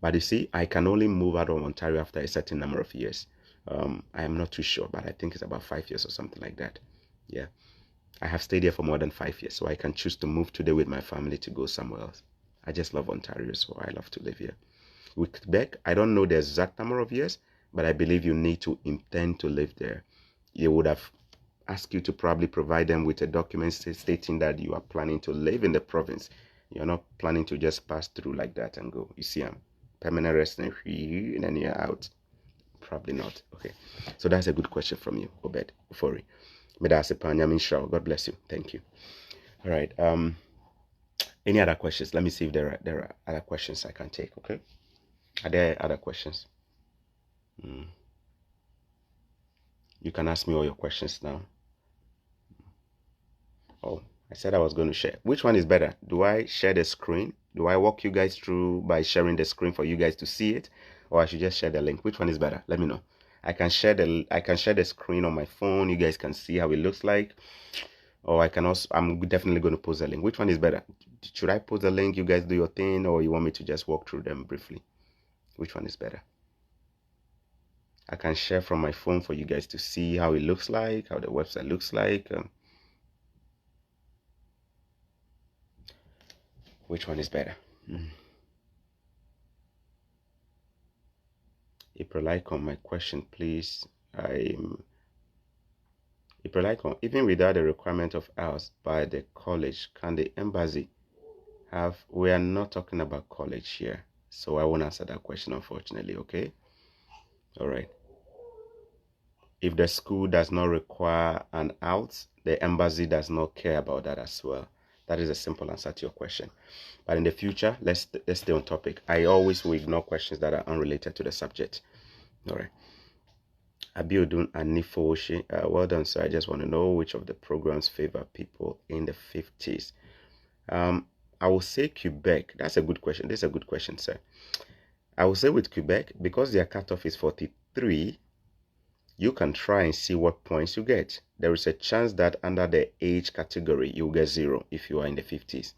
A: But you see, I can only move out of Ontario after a certain number of years. I am not too sure, but I think it's about 5 years or something like that. Yeah. I have stayed here for more than 5 years, so I can choose to move today with my family to go somewhere else. I just love Ontario, so I love to live here. With Quebec, I don't know the exact number of years, but I believe you need to intend to live there. They would have asked you to probably provide them with a document stating that you are planning to live in the province. You're not planning to just pass through like that and go. You see, I'm permanent resident, and then you're out. Probably not. Okay. So that's a good question from you, Obed Ufori. God bless you. Thank you. All right. Any other questions? Let me see if there are other questions I can take. Okay. Are there other questions? You can ask me all your questions now. Oh, I said I was going to share. Which one is better? Do I share the screen? Do I walk you guys through by sharing the screen for you guys to see it, or I should just share the link? Which one is better? Let me know. I can share the screen on my phone. You guys can see how it looks like. Or I can also, I'm definitely going to post the link. Which one is better? Should I post the link, you guys do your thing, or you want me to just walk through them briefly? Which one is better? I can share from my phone for you guys to see how it looks like, how the website looks like. Which one is better? April Icon, my question, please. April Icon, even without the requirement of ours by the college, can the embassy have? We are not talking about college here, so I won't answer that question, unfortunately. Okay. All right. If the school does not require an out, the embassy does not care about that as well. That is a simple answer to your question. But in the future, let's stay on topic. I always will ignore questions that are unrelated to the subject. All right. Abiodun Anifoshi, well done, sir. I just want to know which of the programs favor people in the 50s. I will say Quebec. That's a good question. This is a good question, sir. I will say with Quebec, because their cutoff is 43, you can try and see what points you get. There is a chance that under the age category, you'll get 0 if you are in the 50s.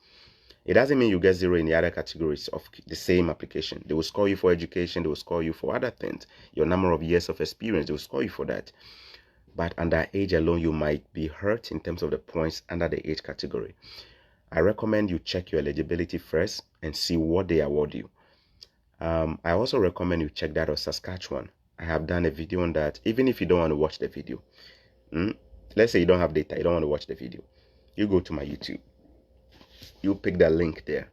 A: It doesn't mean you get 0 in the other categories of the same application. They will score you for education. They will score you for other things. Your number of years of experience, they will score you for that. But under age alone, you might be hurt in terms of the points under the age category. I recommend you check your eligibility first and see what they award you. I also recommend you check that on Saskatchewan. I have done a video on that. Even if you don't want to watch the video, let's say you don't have data, you don't want to watch the video, you go to my YouTube. You pick that link there.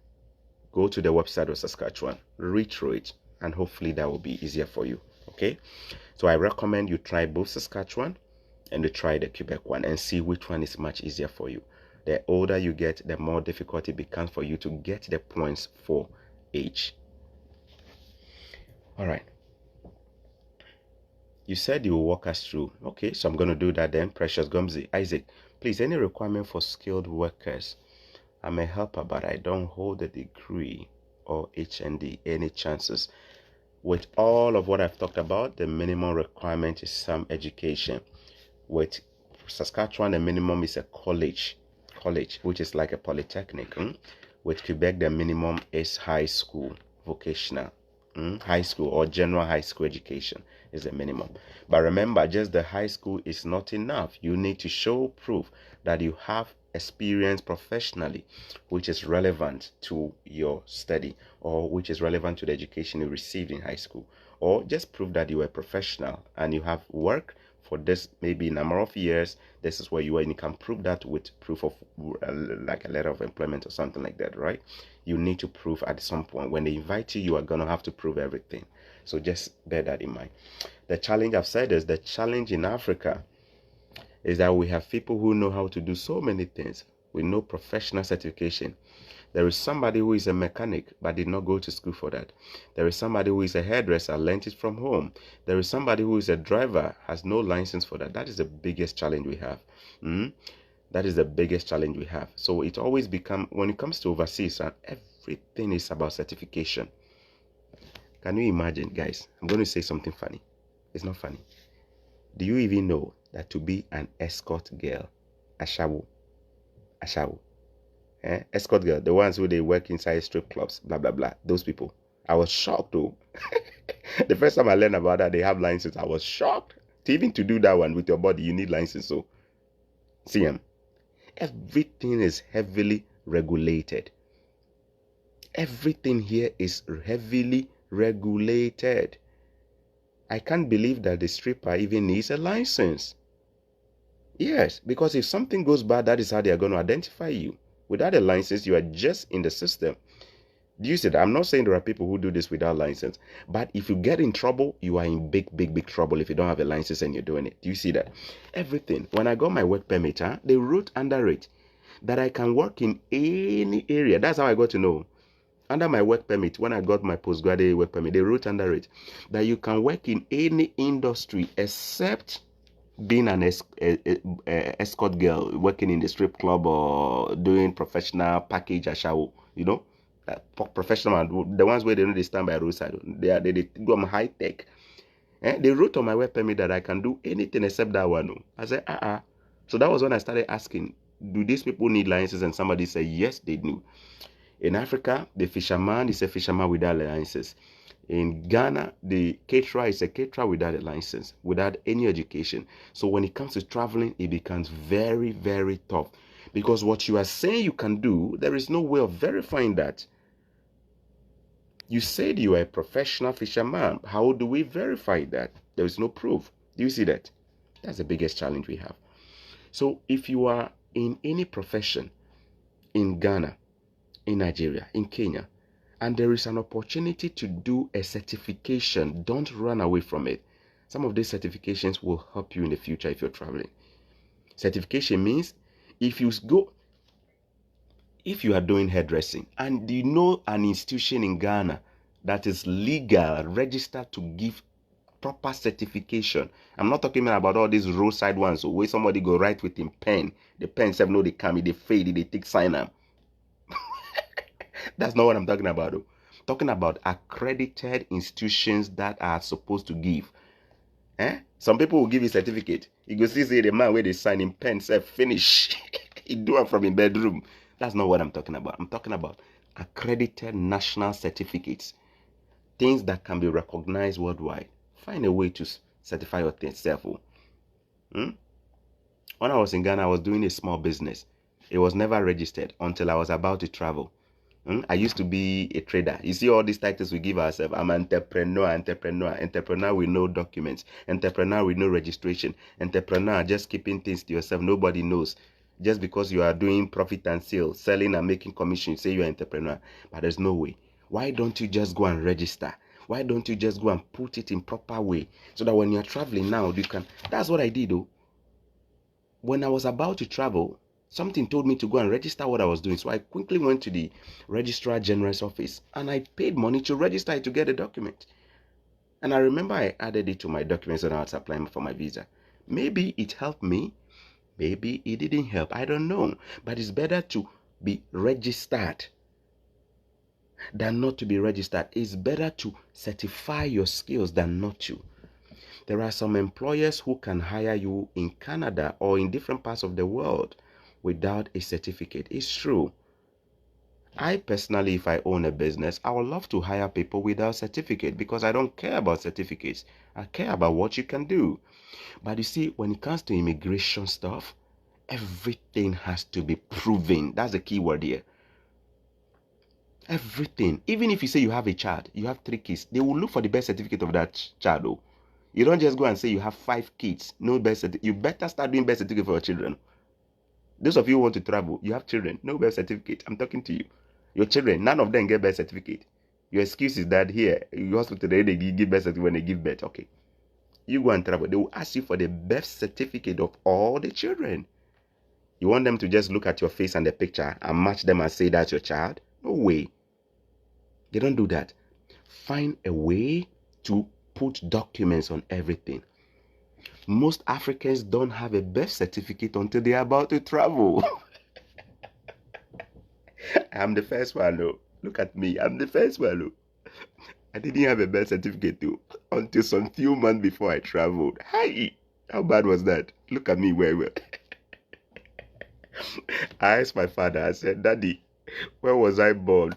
A: Go to the website of Saskatchewan, read through it, and hopefully that will be easier for you. Okay? So I recommend you try both Saskatchewan and you try the Quebec one and see which one is much easier for you. The older you get, the more difficult it becomes for you to get the points for age. All right. You said you will walk us through. Okay, so I'm going to do that then. Precious Gumsy. Isaac, please, any requirement for skilled workers? I'm a helper, but I don't hold a degree or HND. Any chances? With all of what I've talked about, the minimum requirement is some education. With Saskatchewan, the minimum is a college, which is like a polytechnic. With Quebec, the minimum is high school, vocational. High school or general high school education is the minimum. But remember, just the high school is not enough. You need to show proof that you have experience professionally, which is relevant to your study or which is relevant to the education you received in high school, or just prove that you are a professional and you have work for this maybe number of years. This is where you are, and you can prove that with proof of like a letter of employment or something like that, right? You need to prove at some point. When they invite you, you are going to have to prove everything. So just bear that in mind. The challenge, I've said, is the challenge in Africa is that we have people who know how to do so many things with no professional certification. There is somebody who is a mechanic but did not go to school for that. There is somebody who is a hairdresser, learned it from home. There is somebody who is a driver, has no license for that. That is the biggest challenge we have. That is the biggest challenge we have. So it always becomes, when it comes to overseas, everything is about certification. Can you imagine, guys? I'm going to say something funny. It's not funny. Do you even know that to be an escort girl, ashawo, escort girl, the ones who they work inside strip clubs, blah blah blah, those people, I was shocked though. The first time I learned about that, they have license. I was shocked. Even to do that one with your body, you need license. So see, everything is heavily regulated. Everything here is heavily regulated. I can't believe that the stripper even needs a license. Yes, because if something goes bad, that is how they are going to identify you. Without a license, you are just in the system. Do you see that? I'm not saying there are people who do this without license, but if you get in trouble, you are in big, big, big trouble if you don't have a license and you're doing it. Do you see that? Everything. When I got my work permit, they wrote under it that I can work in any area. That's how I got to know. Under my work permit, when I got my postgraduate work permit, they wrote under it that you can work in any industry except being an escort girl, working in the strip club or doing professional package ashawo, professional, the ones where they know they stand by roadside, they do high tech. They wrote on my work permit that I can do anything except that one. I said, So that was when I started asking, do these people need licenses? And somebody said, yes, they do. In Africa, the fisherman is a fisherman without license. In Ghana, the caterer is a caterer without a license, without any education. So when it comes to traveling, it becomes very, very tough. Because what you are saying you can do, there is no way of verifying that. You said you are a professional fisherman. How do we verify that? There is no proof. Do you see that? That's the biggest challenge we have. So if you are in any profession in Ghana, in Nigeria, in Kenya, and there is an opportunity to do a certification, don't run away from it. Some of these certifications will help you in the future if you're traveling. Certification means if you are doing hairdressing and you know an institution in Ghana that is legal, registered to give proper certification. I'm not talking about all these roadside ones where somebody go write with him pen. The pen have no they come, they fade, they take sign up. That's not what I'm talking about, though. I'm talking about accredited institutions that are supposed to give. Some people will give you a certificate. You go see the man where they sign in pen say finish. He do it from his bedroom. That's not what I'm talking about. I'm talking about accredited national certificates. Things that can be recognized worldwide. Find a way to certify yourself. When I was in Ghana, I was doing a small business. It was never registered until I was about to travel. I used to be a trader. You see all these titles we give ourselves. I'm an entrepreneur with no documents, entrepreneur with no registration, entrepreneur just keeping things to yourself. Nobody knows. Just because you are doing profit and sale, selling and making commission, say you're an entrepreneur. But there's no way. Why don't you just go and register? Why don't you just go and put it in proper way so that when you're traveling now, you can. That's what I did, though. When I was about to travel, something told me to go and register what I was doing. So I quickly went to the Registrar General's office and I paid money to register it to get a document. And I remember I added it to my documents when I was applying for my visa. Maybe it helped me. Maybe it didn't help. I don't know. But it's better to be registered than not to be registered. It's better to certify your skills than not to. There are some employers who can hire you in Canada or in different parts of the world without a certificate. It's true. I personally, if I own a business, I would love to hire people without certificate because I don't care about certificates. I care about what you can do. But you see, when it comes to immigration stuff, everything has to be proven. That's the key word here. Everything. Even if you say you have a child, you have 3 kids, they will look for the birth certificate of that child. Though. You don't just go and say you have 5 kids, no birth certificate. You better start doing birth certificate for your children. Those of you who want to travel, you have children, no birth certificate. I'm talking to you. Your children, none of them get birth certificate. Your excuse is that here, in hospital, they give birth certificate when they give birth. Okay. You go and travel. They will ask you for the birth certificate of all the children. You want them to just look at your face and the picture and match them and say that's your child? No way. They don't do that. Find a way to put documents on everything. Most Africans don't have a birth certificate until they are about to travel. I'm the first one, though. Look at me. I'm the first one, though. I didn't have a birth certificate, though, until some few months before I traveled. Hi! How bad was that? Look at me, well. I asked my father, I said, Daddy, where was I born?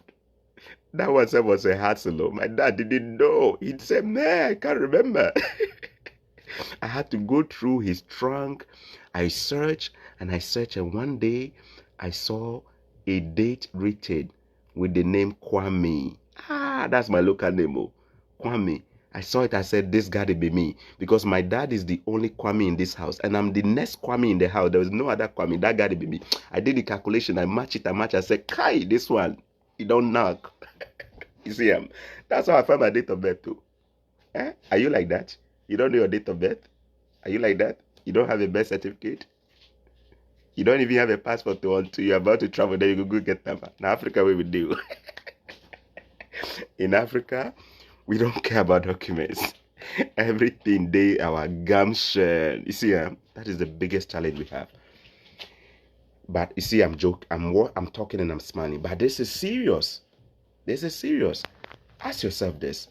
A: That was a hassle. My dad didn't know. He said, man, I can't remember. I had to go through his trunk. I searched, and one day I saw a date written with the name Kwame. That's my local name, Kwame. I saw it, I said, this gotta be me. Because my dad is the only Kwame in this house. And I'm the next Kwame in the house. There was no other Kwame. That gotta be me. I did the calculation. I match it. I said, Kai, this one, you don't knock. You see, that's how I found my date of birth too. Eh? Are you like that? You don't know your date of birth? Are you like that? You don't have a birth certificate? You don't even have a passport until you're about to travel. Then you go get them. In Africa, we will do. In Africa, we don't care about documents. Everything they our gumption. You see, that is the biggest challenge we have. But you see, I'm talking and I'm smiling. But this is serious. This is serious. Ask yourself this.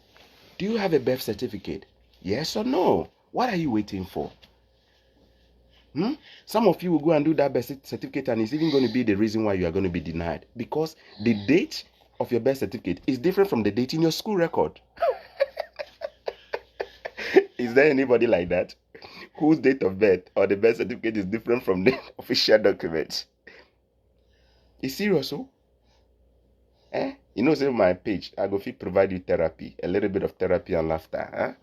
A: Do you have a birth certificate? Yes or no? What are you waiting for? Some of you will go and do that birth certificate, and it's even going to be the reason why you are going to be denied. Because the date of your birth certificate is different from the date in your school record. Is there anybody like that? Whose date of birth or the birth certificate is different from the official document? It's serious, oh? You know, say my page, I go provide you therapy, a little bit of therapy and laughter.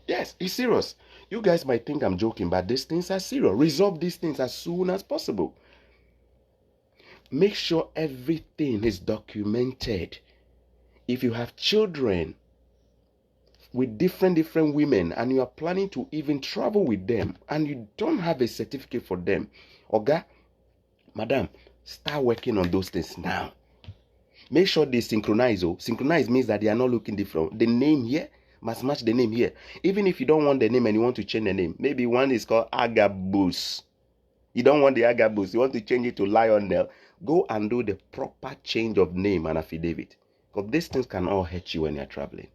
A: Yes, it's serious. You guys might think I'm joking, but these things are serious. Resolve these things as soon as possible. Make sure everything is documented. If you have children with different women and you are planning to even travel with them and you don't have a certificate for them, Oga, Madam, start working on those things now. Make sure they synchronize. Synchronize means that they are not looking different. The name here must match the name here. Even if you don't want the name and you want to change the name, maybe one is called Agabus. You don't want the Agabus, you want to change it to Lionel. Go and do the proper change of name and affidavit. Because these things can all hurt you when you're traveling.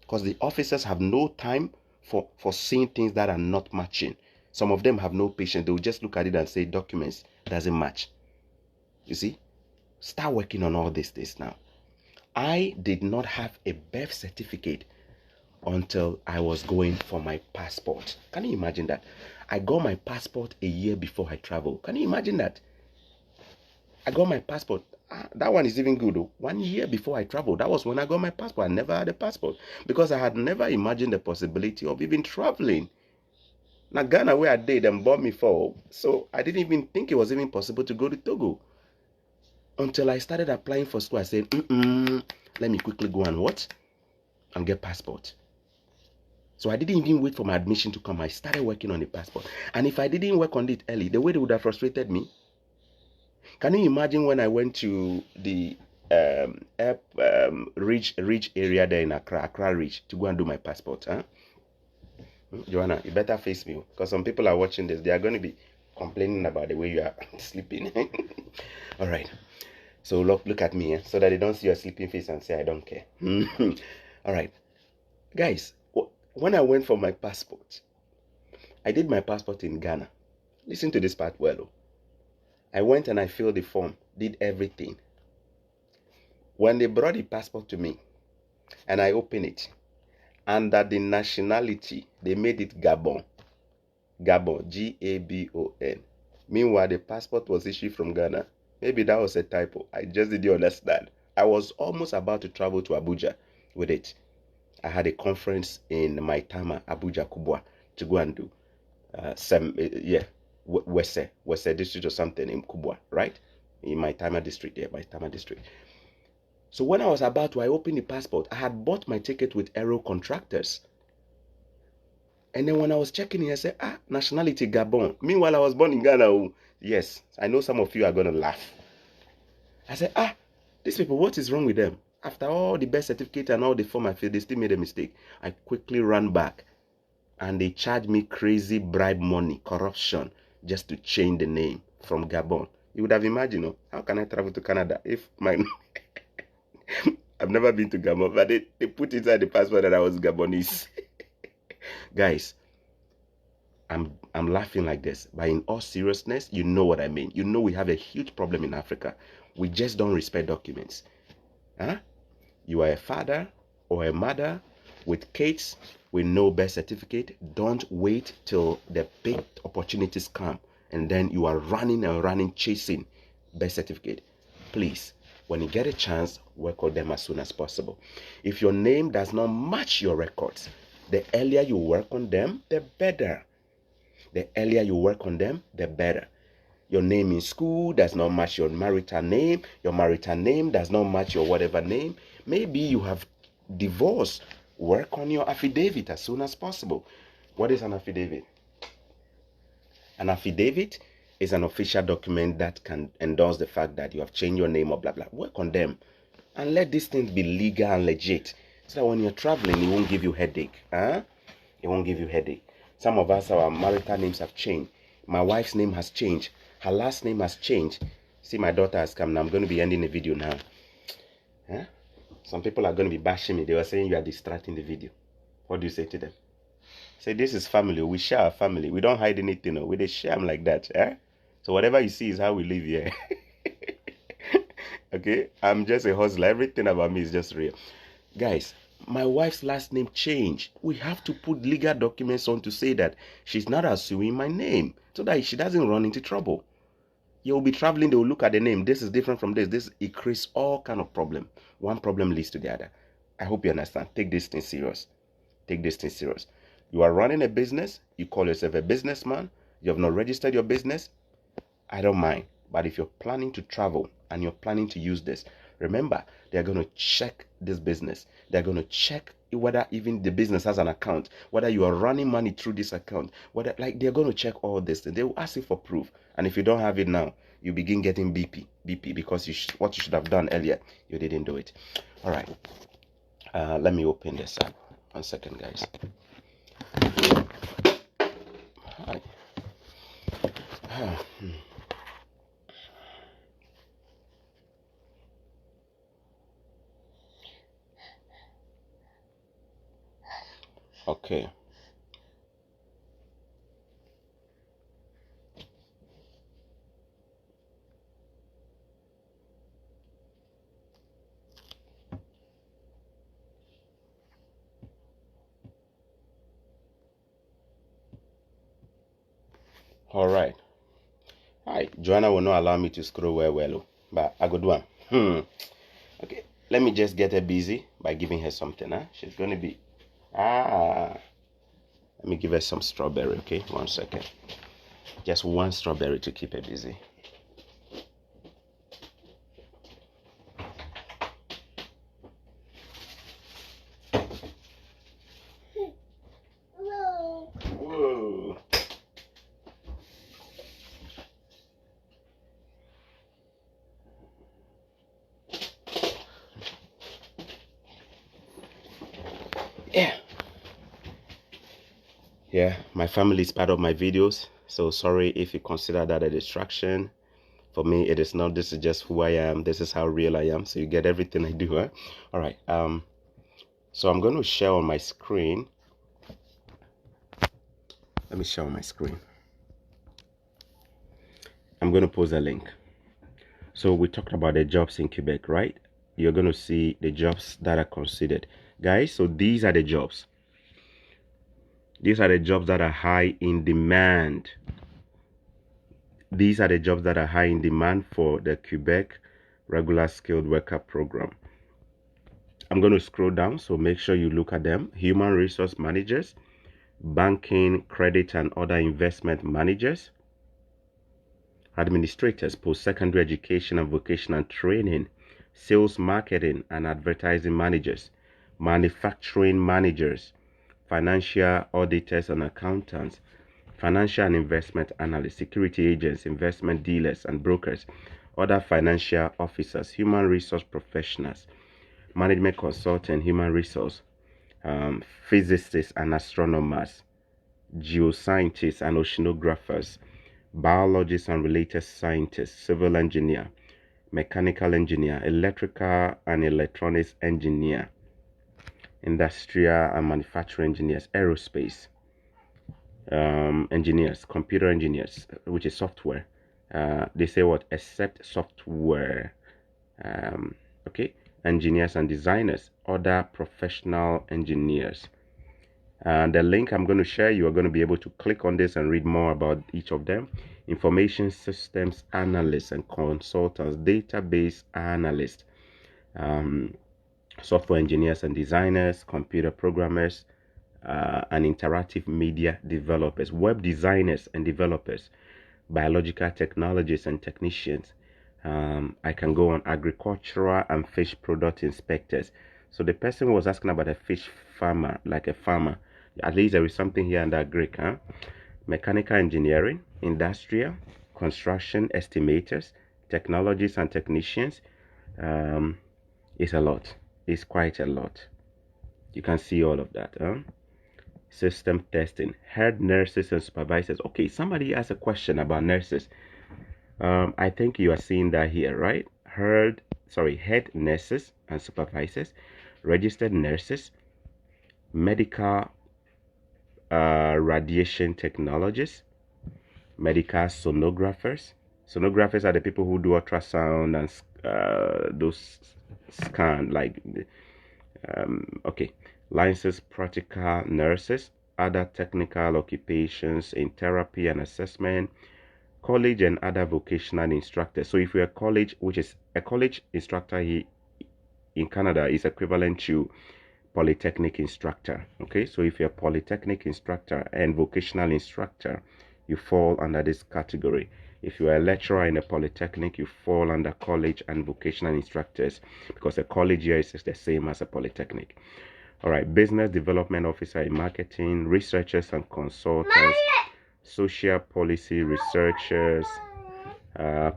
A: Because the officers have no time for seeing things that are not matching. Some of them have no patience. They will just look at it and say documents doesn't match. You see? Start working on all these things now. I did not have a birth certificate until I was going for my passport. Can you imagine that? I got my passport a year before I traveled. Can you imagine that? I got my passport. That one is even good. 1 year before I traveled. That was when I got my passport. I never had a passport because I had never imagined the possibility of even traveling. Now, Ghana, where I did, them bought me for. So I didn't even think it was even possible to go to Togo. Until I started applying for school, I said, let me quickly go and what? And get passport. So I didn't even wait for my admission to come. I started working on the passport. And if I didn't work on it early, the way they would have frustrated me. Can you imagine when I went to the Ridge area there in Accra Ridge, to go and do my passport? Joanna, you better face me, because some people are watching this. They are going to be complaining about the way you are sleeping. All right. So look at me, so that they don't see your sleeping face and say I don't care. All right. Guys, when I went for my passport, I did my passport in Ghana. Listen to this part well. I went and I filled the form, did everything. When they brought the passport to me, and I opened it, under the nationality, they made it Gabon. Gabon, Gabon. Meanwhile, the passport was issued from Ghana. Maybe that was a typo. I just didn't understand. I was almost about to travel to Abuja with it. I had a conference in Maitama, Abuja, Kubwa, to go and do Wese district or something in Kubwa, right? In Maitama district, Maitama district. So when I was about to, I opened the passport. I had bought my ticket with Aero Contractors. And then when I was checking it, I said, nationality Gabon. Meanwhile, I was born in Ghana. Yes, I know some of you are going to laugh. I said, these people, what is wrong with them? After all the birth certificate and all the form I filled, they still made a mistake. I quickly ran back. And they charged me crazy bribe money, corruption, just to change the name from Gabon. You would have imagined, how can I travel to Canada if my... I've never been to Gabon, but they put inside the passport that I was Gabonese. Guys, I'm laughing like this, but in all seriousness, you know what I mean. You know we have a huge problem in Africa. We just don't respect documents. You are a father or a mother with kids with no birth certificate. Don't wait till the big opportunities come and then you are running chasing birth certificate. Please, When you get a chance, work on them as soon as possible. If your name does not match your records, the earlier you work on them, the better. The earlier you work on them, the better. Your name in school does not match your marital name. Your marital name does not match your whatever name. Maybe you have divorced. Work on your affidavit as soon as possible. What is an affidavit? An affidavit is an official document that can endorse the fact that you have changed your name or blah blah. Work on them and let these things be legal and legit, so that when you're traveling, it won't give you headache. It won't give you headache. Some of us, our marital names have changed. My wife's name has changed. Her last name has changed. See, my daughter has come now. I'm going to be ending the video now. Some people are going to be bashing me. They were saying you are distracting the video. What do you say to them? Say, this is family. We share our family. We don't hide anything. We just share them like that. So whatever you see is how we live here. Okay? I'm just a hustler. Everything about me is just real. Guys, my wife's last name changed. We have to put legal documents on to say that she's not assuming my name, so that she doesn't run into trouble. You'll be traveling, they will look at the name. This is different from this. It creates all kind of problem. One problem leads to the other. I hope you understand. Take this thing serious. Take this thing serious. You are running a business. You call yourself a businessman. You have not registered your business. I don't mind. But if you're planning to travel and you're planning to use this, remember, they're going to check this business. They're going to check whether even the business has an account, whether you are running money through this account, whether, like, they're going to check all this. They will ask you for proof. And if you don't have it now, you begin getting BP because what you should have done earlier, you didn't do it. All right. Let me open this up. 1 second, guys. Hi. Okay. All right. Hi. Joanna will not allow me to scroll well, but I go do one. Okay. Let me just get her busy by giving her something. She's going to be... Let me give her some strawberry, okay? 1 second. Just one strawberry to keep her busy. Whoa. Yeah, my family is part of my videos, so sorry if you consider that a distraction. For me, it is not. This is just who I am. This is how real I am. So you get everything I do. All right. So I'm going to share on my screen. Let me share on my screen. I'm going to post a link. So we talked about the jobs in Quebec, right? You're going to see the jobs that are considered, guys. So these are the jobs. These are the jobs that are high in demand. These are the jobs that are high in demand for the Quebec regular skilled worker program. I'm going to scroll down, so make sure you look at them. Human resource managers, banking, credit and other investment managers, administrators, post-secondary education and vocational training, sales, marketing and advertising managers, manufacturing managers, financial auditors and accountants, financial and investment analysts, security agents, investment dealers and brokers, other financial officers, human resource professionals, management consultant, human resource, physicists and astronomers, geoscientists and oceanographers, biologists and related scientists, civil engineer, mechanical engineer, electrical and electronics engineer, industrial and manufacturing engineers, aerospace engineers, computer engineers, which is software. They say what? Except software. Okay, engineers and designers, other professional engineers, And the link I'm going to share, you are going to be able to click on this and read more about each of them. Information systems analysts and consultants, database analysts, software engineers and designers, computer programmers, and interactive media developers, web designers and developers, biological technologists and technicians. I can go on agricultural and fish product inspectors. So the person was asking about a fish farmer, like a farmer. At least there is something here under Greek, huh? Mechanical engineering, industrial, construction estimators, technologists and technicians. It's a lot. It's quite a lot. You can see all of that, huh? System testing, head nurses and supervisors. Okay, somebody asked a question about nurses. I think you are seeing that here, right? Head nurses and supervisors, registered nurses, medical radiation technologists, medical sonographers. Sonographers are the people who do ultrasound and those scan, like, okay, licensed practical nurses, other technical occupations in therapy and assessment, college and other vocational instructors. So if you're a college, which is a college instructor here in Canada, is equivalent to polytechnic instructor. Okay, so if you're a polytechnic instructor and vocational instructor, you fall under this category. If you are a lecturer in a polytechnic, you fall under college and vocational instructors, because a college here is the same as a polytechnic. All right, business development officer in marketing, researchers and consultants, social policy researchers,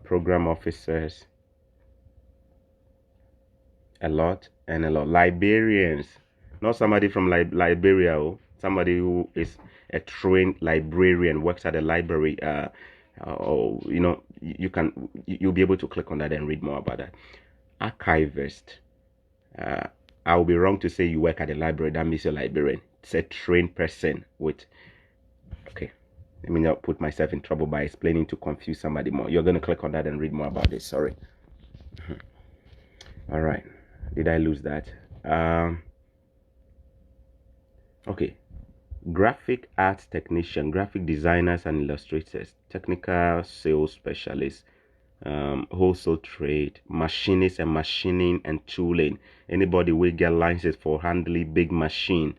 A: program officers, a lot, librarians, not somebody from Liberia, somebody who is a trained librarian, works at a library. Or you'll be able to click on that and read more about that. Archivist, I will be wrong to say you work at a library. That means you're a librarian. It's a trained person with, okay, let me not put myself in trouble by explaining to confuse somebody more. You're going to click on that and read more about this. Sorry. All right. Did I lose that? Okay. Graphic arts technician, graphic designers and illustrators, technical sales specialists, wholesale trade, machinists and machining and tooling. Anybody will get licenses for handling big machine,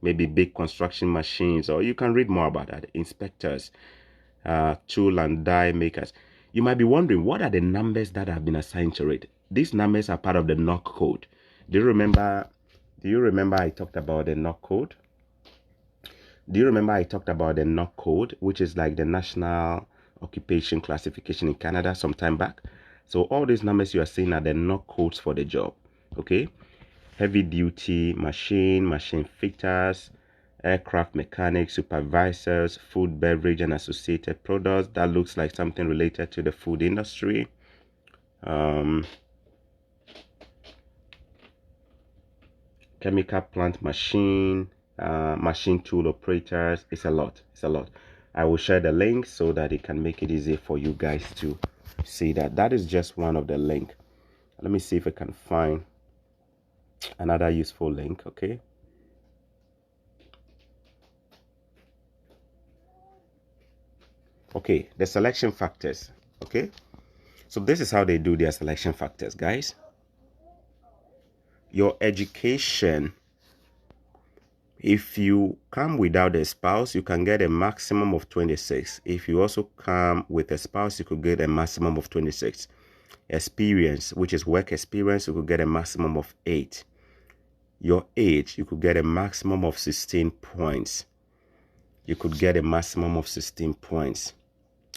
A: maybe big construction machines, or you can read more about that. Inspectors, tool and die makers. You might be wondering, what are the numbers that have been assigned to it? These numbers are part of the NOC code. Do you remember I talked about the NOC code? Do you remember I talked about the NOC code, which is like the National Occupation Classification in Canada some time back? So all these numbers you are seeing are the NOC codes for the job. Okay, heavy duty machine fitters, aircraft mechanics, supervisors, food, beverage and associated products. That looks like something related to the food industry. Chemical plant machine tool operators. It's a lot. I will share the link so that it can make it easy for you guys to see that. That is just one of the link. Let me see if I can find another useful link. Okay, the selection factors. Okay, so this is how they do their selection factors, guys. Your education, if you come without a spouse, you can get a maximum of 26. If you also come with a spouse, you could get a maximum of 26. Experience, which is work experience, you could get a maximum of 8. Your age, you could get a maximum of 16 points. You could get a maximum of 16 points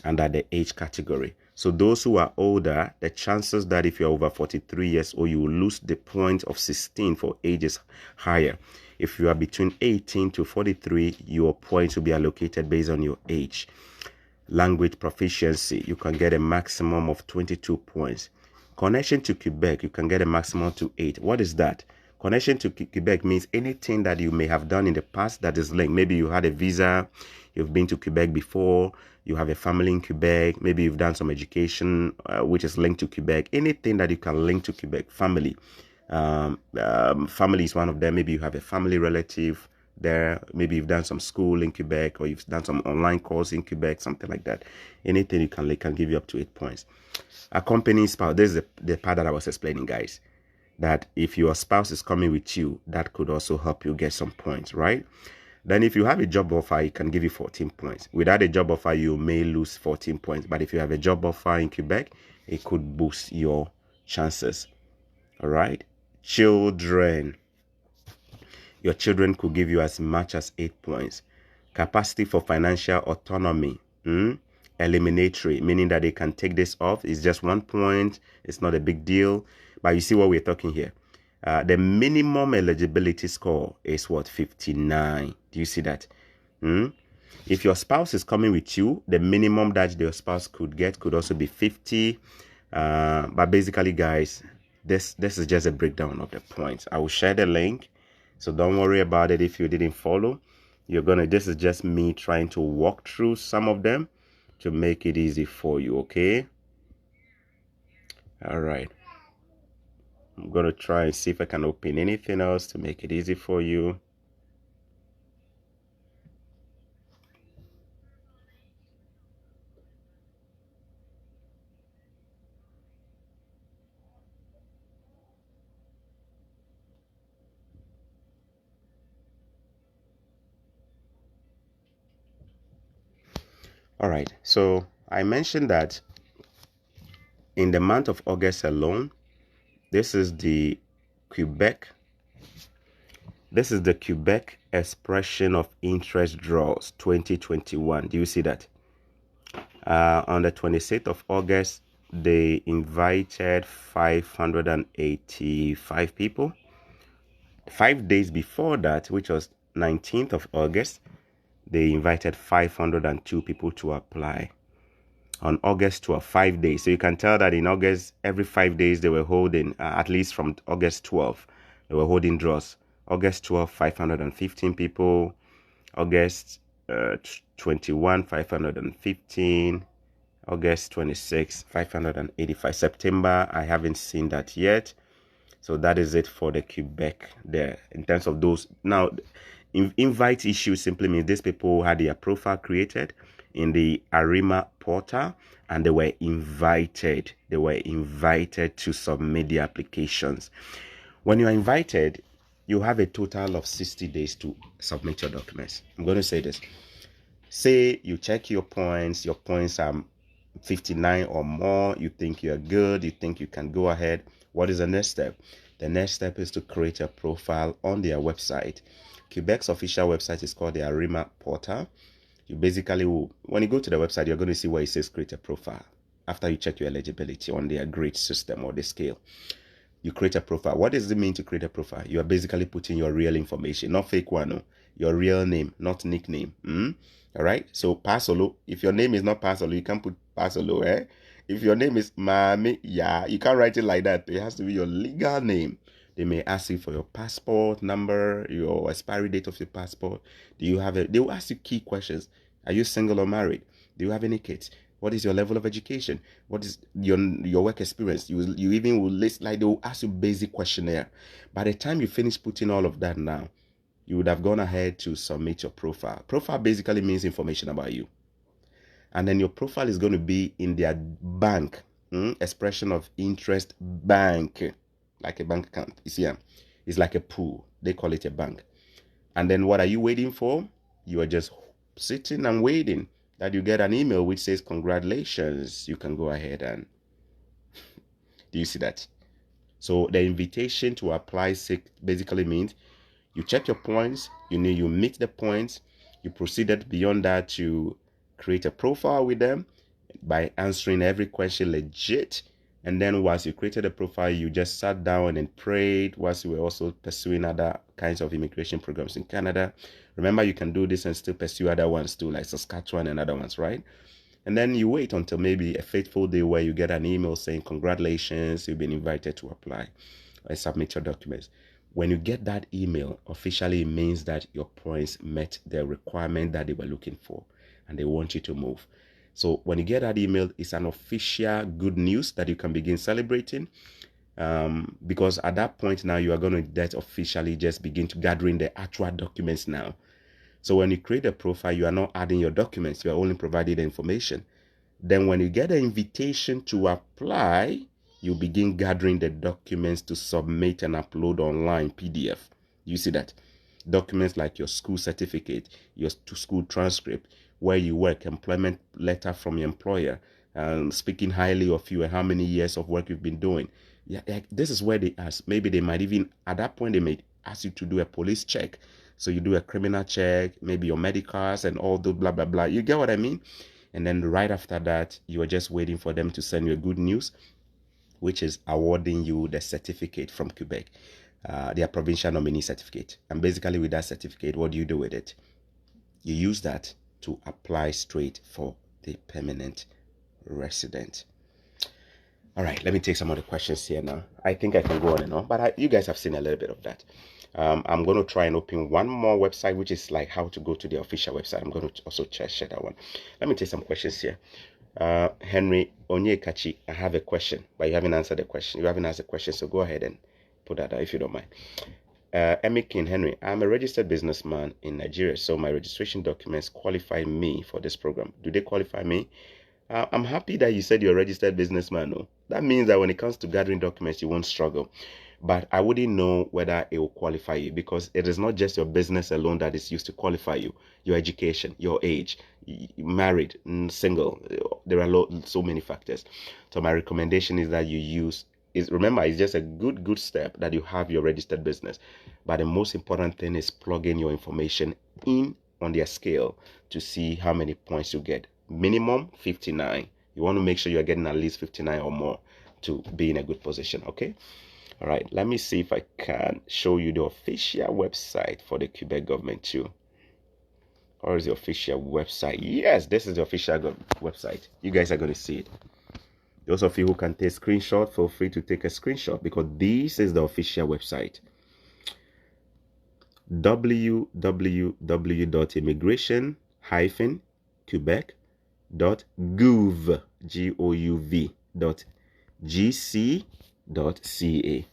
A: under the age category. So those who are older, the chances that if you're over 43 years old, you will lose the point of 16 for age is higher. If you are between 18 to 43, your points will be allocated based on your age. Language proficiency, you can get a maximum of 22 points. Connection to Quebec, you can get a maximum to 8. What is that? Connection to Quebec means anything that you may have done in the past that is linked. Maybe you had a visa, you've been to Quebec before, you have a family in Quebec, maybe you've done some education which is linked to Quebec. Anything that you can link to Quebec. Family. Family is one of them. Maybe you have a family relative there. Maybe you've done some school in Quebec, or you've done some online course in Quebec, something like that. Anything they can give you up to 8 points. Accompanying spouse, this is the part that I was explaining, guys, that if your spouse is coming with you, that could also help you get some points, right? Then if you have a job offer, it can give you 14 points. Without a job offer, you may lose 14 points. But if you have a job offer in Quebec, it could boost your chances. All right. Children. Your children could give you as much as 8 points. Capacity for financial autonomy. Eliminatory, meaning that they can take this off. It's just 1 point. It's not a big deal. But you see what we're talking here. The minimum eligibility score is what? 59. Do you see that? If your spouse is coming with you, the minimum that your spouse could get could also be 50. But basically, guys, this is just a breakdown of the points. I will share the link, so don't worry about it if you didn't follow. This is just me trying to walk through some of them to make it easy for you, okay? All right. I'm going to try and see if I can open anything else to make it easy for you. All right. So I mentioned that in the month of August alone, this is the Quebec Expression of Interest Draws 2021. Do you see that? On the 26th of August, they invited 585 people. 5 days before that, which was 19th of August, they invited 502 people to apply. On August 12, 5 days. So you can tell that in August, every 5 days they were holding, at least from August 12, they were holding draws. August 12, 515 people. August 21, 515. August 26, 585. September, I haven't seen that yet. So that is it for the Quebec there. In terms of those, now, invite issue simply means these people had their profile created in the Arima portal, and they were invited. They were invited to submit the applications. When you are invited, you have a total of 60 days to submit your documents. I'm going to say this. Say you check your points are 59 or more, you think you're good, you think you can go ahead. What is the next step? The next step is to create a profile on their website. Quebec's official website is called the Arima portal. You basically will, when you go to the website, you're going to see where it says create a profile. After you check your eligibility on their grade system or the scale, you create a profile. What does it mean to create a profile? You are basically putting your real information, not fake one, no. Your real name, not nickname. All right. So Pasolo, if your name is not Pasolo, you can't put Pasolo, eh? If your name is Mami, yeah, you can't write it like that. It has to be your legal name. They may ask you for your passport number, your expiry date of your passport. Do you have they will ask you key questions. Are you single or married? Do you have any kids? What is your level of education? What is your work experience? You even will list, like, they will ask you basic questionnaire. By the time you finish putting all of that now, you would have gone ahead to submit your profile. Profile basically means information about you. And then your profile is going to be in their bank, expression of interest bank, like a bank account. You see, it's like a pool. They call it a bank. And then what are you waiting for? You are just sitting and waiting that you get an email which says, congratulations, you can go ahead and do you see that? So the invitation to apply basically means you check your points, you meet the points, you proceeded beyond that to create a profile with them by answering every question legit. And then once you created a profile, you just sat down and prayed whilst you were also pursuing other kinds of immigration programs in Canada. Remember, you can do this and still pursue other ones too, like Saskatchewan and other ones, right? And then you wait until maybe a fateful day where you get an email saying, congratulations, you've been invited to apply and submit your documents. When you get that email, officially it means that your points met the requirement that they were looking for and they want you to move. So when you get that email, it's an official good news that you can begin celebrating. Because at that point now you are going to that officially just begin to gathering the actual documents now. So when you create a profile, you are not adding your documents, you are only providing the information. Then when you get an invitation to apply, you begin gathering the documents to submit and upload online PDF. You see that? Documents like your school certificate, your school transcript, where you work, employment letter from your employer, speaking highly of you and how many years of work you've been doing. Yeah, this is where they ask. Maybe they might even, at that point, they may ask you to do a police check. So you do a criminal check, maybe your medicals and all the blah, blah, blah. You get what I mean? And then right after that, you are just waiting for them to send you a good news, which is awarding you the certificate from Quebec, their provincial nominee certificate. And basically with that certificate, what do you do with it? You use that to apply straight for the permanent resident. All right, let me take some of the questions here now. I think I can go on and on, but you guys have seen a little bit of that. I'm going to try and open one more website, which is like how to go to the official website. I'm going to also share that one. Let me take some questions here. Henry Onyekachi, I have a question, but you haven't answered the question. You haven't asked the question, so go ahead and put that out if you don't mind. Emikin Henry, I'm a registered businessman in Nigeria, so my registration documents qualify me for this program. Do they qualify me? I'm happy that you said you're a registered businessman. No? That means that when it comes to gathering documents, you won't struggle. But I wouldn't know whether it will qualify you, because it is not just your business alone that is used to qualify you. Your education, your age, married, single. There are so many factors. So my recommendation is that you remember, it's just a good step that you have your registered business. But the most important thing is plugging your information in on their scale to see how many points you get. Minimum 59. You want to make sure you're getting at least 59 or more to be in a good position. Okay. All right. Let me see if I can show you the official website for the Quebec government too. Or is the official website? Yes, this is the official website. You guys are going to see it. Those of you who can take a screenshot, feel free to take a screenshot, because this is the official website. www.immigration-quebec.gouv.gc.ca.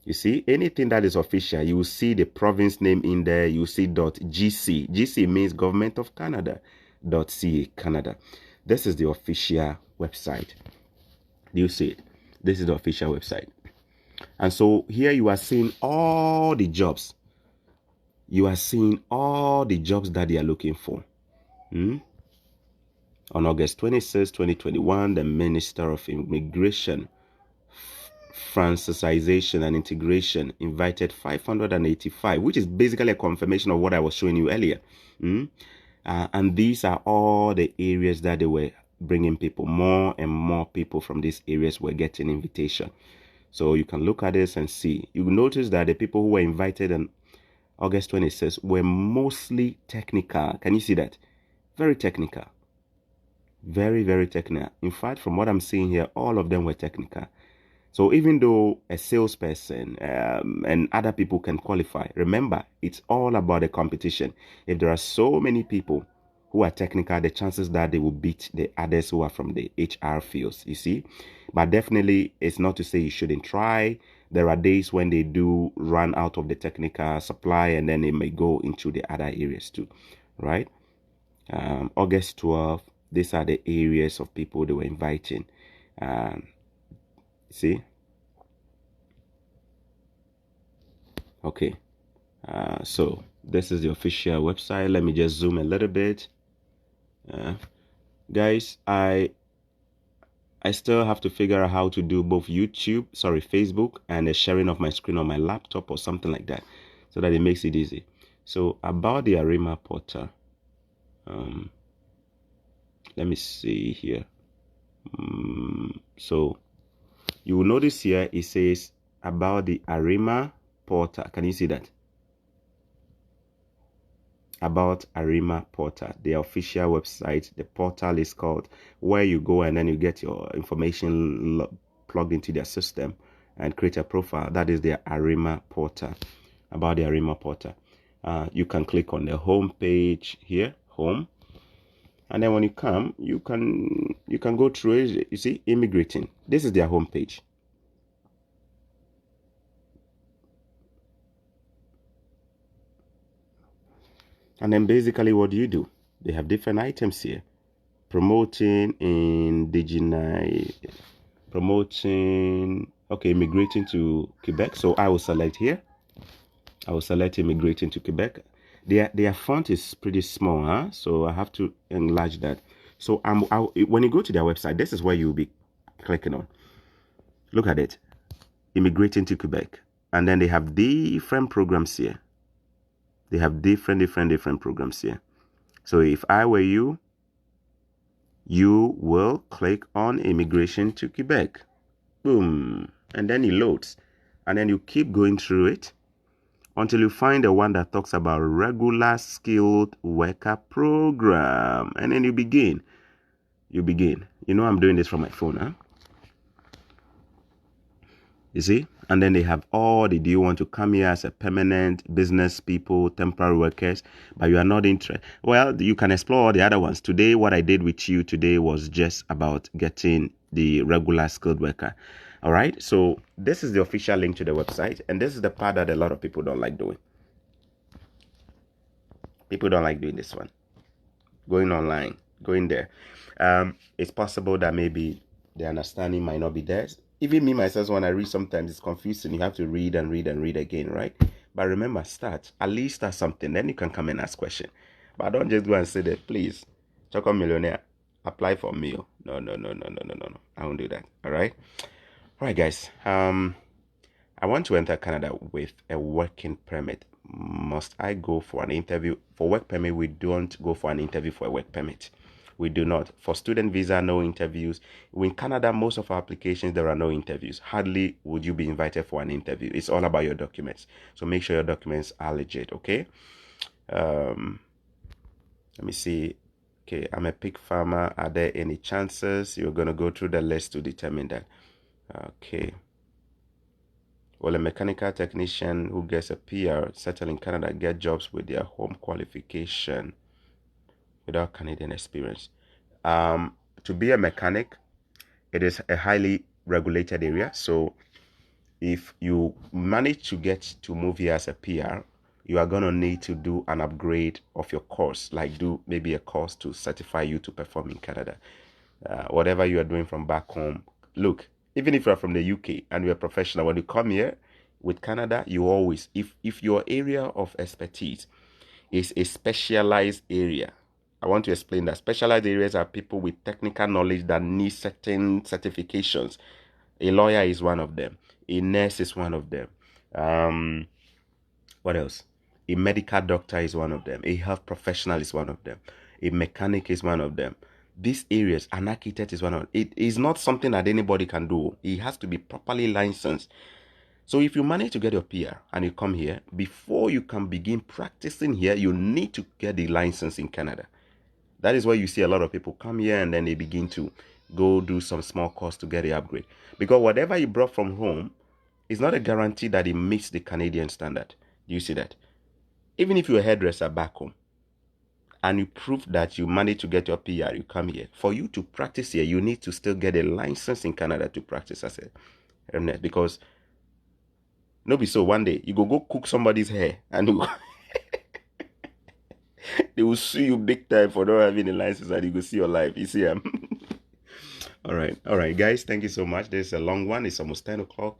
A: You see, anything that is official, you will see the province name in there. You see .gc. GC means Government of Canada. .ca, Canada. This is the official website. Do you see it? This is the official website. And so here you are seeing all the jobs. You are seeing all the jobs that they are looking for. On August 26, 2021, the Minister of Immigration, Francization and Integration invited 585, which is basically a confirmation of what I was showing you earlier. And these are all the areas that they were bringing people. More and more people from these areas were getting invitation. So you can look at this and see. You will notice that the people who were invited on August 26th were mostly technical. Can you see that? Very technical. Very, very technical. In fact, from what I'm seeing here, all of them were technical. So even though a salesperson and other people can qualify, remember, it's all about the competition. If there are so many people who are technical, the chances that they will beat the others who are from the HR fields, you see. But definitely, it's not to say you shouldn't try. There are days when they do run out of the technical supply, and then they may go into the other areas too, right? August 12th, these are the areas of people they were inviting. See? Okay. So this is the official website. Let me just zoom a little bit. Guys, I still have to figure out how to do both Facebook, and the sharing of my screen on my laptop or something like that, so that it makes it easy. So about the Arima portal, let me see here. So you will notice here it says about the Arima portal. Can you see that? About Arima portal, the official website. The portal is called, where you go and then you get your information plugged into their system and create a profile. That is the Arima portal. About the Arima portal, you can click on the home page here, home, and then when you come, you can go through it. You see, immigrating. This is their home page. And then basically what do you do? They have different items here. Promoting indigenous, immigrating to Quebec. So I will select here. I will select immigrating to Quebec. Their font is pretty small, huh? So I have to enlarge that. So when you go to their website, this is where you'll be clicking on. Look at it. Immigrating to Quebec. And then they have different programs here. They have different programs here. So if I were you, you will click on immigration to Quebec. Boom. And then it loads. And then you keep going through it until you find the one that talks about regular skilled worker program. And then you begin. You know I'm doing this from my phone, huh? You see? And then they have all the, do you want to come here as a permanent business people, temporary workers, but you are not interested? Well, you can explore all the other ones. Today, what I did with you today was just about getting the regular skilled worker. All right. So this is the official link to the website. And this is the part that a lot of people don't like doing. People don't like doing this one. Going online, going there. It's possible that maybe the understanding might not be there. Even me myself, when I read, sometimes it's confusing. You have to read and read and read again, right? But remember, at least start something. Then you can come and ask question. But don't just go and say that, please, Choco Millionaire, apply for me. No. I won't do that. All right, guys. I want to enter Canada with a working permit. Must I go for an interview? For work permit, we don't go for an interview for a work permit. We do not. For student visa, no interviews. In Canada, most of our applications, there are no interviews. Hardly would you be invited for an interview. It's all about your documents. So make sure your documents are legit, okay? Let me see. Okay, I'm a pig farmer. Are there any chances? You're going to go through the list to determine that. Okay. Well, a mechanical technician who gets a PR settle in Canada get jobs with their home qualification without Canadian experience. To be a mechanic, it is a highly regulated area. So if you manage to get to move here as a PR, you are going to need to do an upgrade of your course, like do maybe a course to certify you to perform in Canada. Whatever you are doing from back home, look, even if you're from the UK and you're a professional, when you come here with Canada, you always, if your area of expertise is a specialized area, I want to explain that specialized areas are people with technical knowledge that need certain certifications. A lawyer is one of them. A nurse is one of them. What else? A medical doctor is one of them. A health professional is one of them. A mechanic is one of them. These areas, an architect is one of them. It is not something that anybody can do. It has to be properly licensed. So if you manage to get your PR and you come here, before you can begin practicing here, you need to get the license in Canada. That is why you see a lot of people come here and then they begin to go do some small course to get the upgrade. Because whatever you brought from home is not a guarantee that it meets the Canadian standard. Do you see that? Even if you're a hairdresser back home and you prove that you managed to get your PR, you come here. For you to practice here, you need to still get a license in Canada to practice as a hairnet. Because nobody, so one day you go cook somebody's hair and they will sue you big time for not having a license, and you go see your life. You see them. All right, guys. Thank you so much. This is a long one. It's almost 10 o'clock.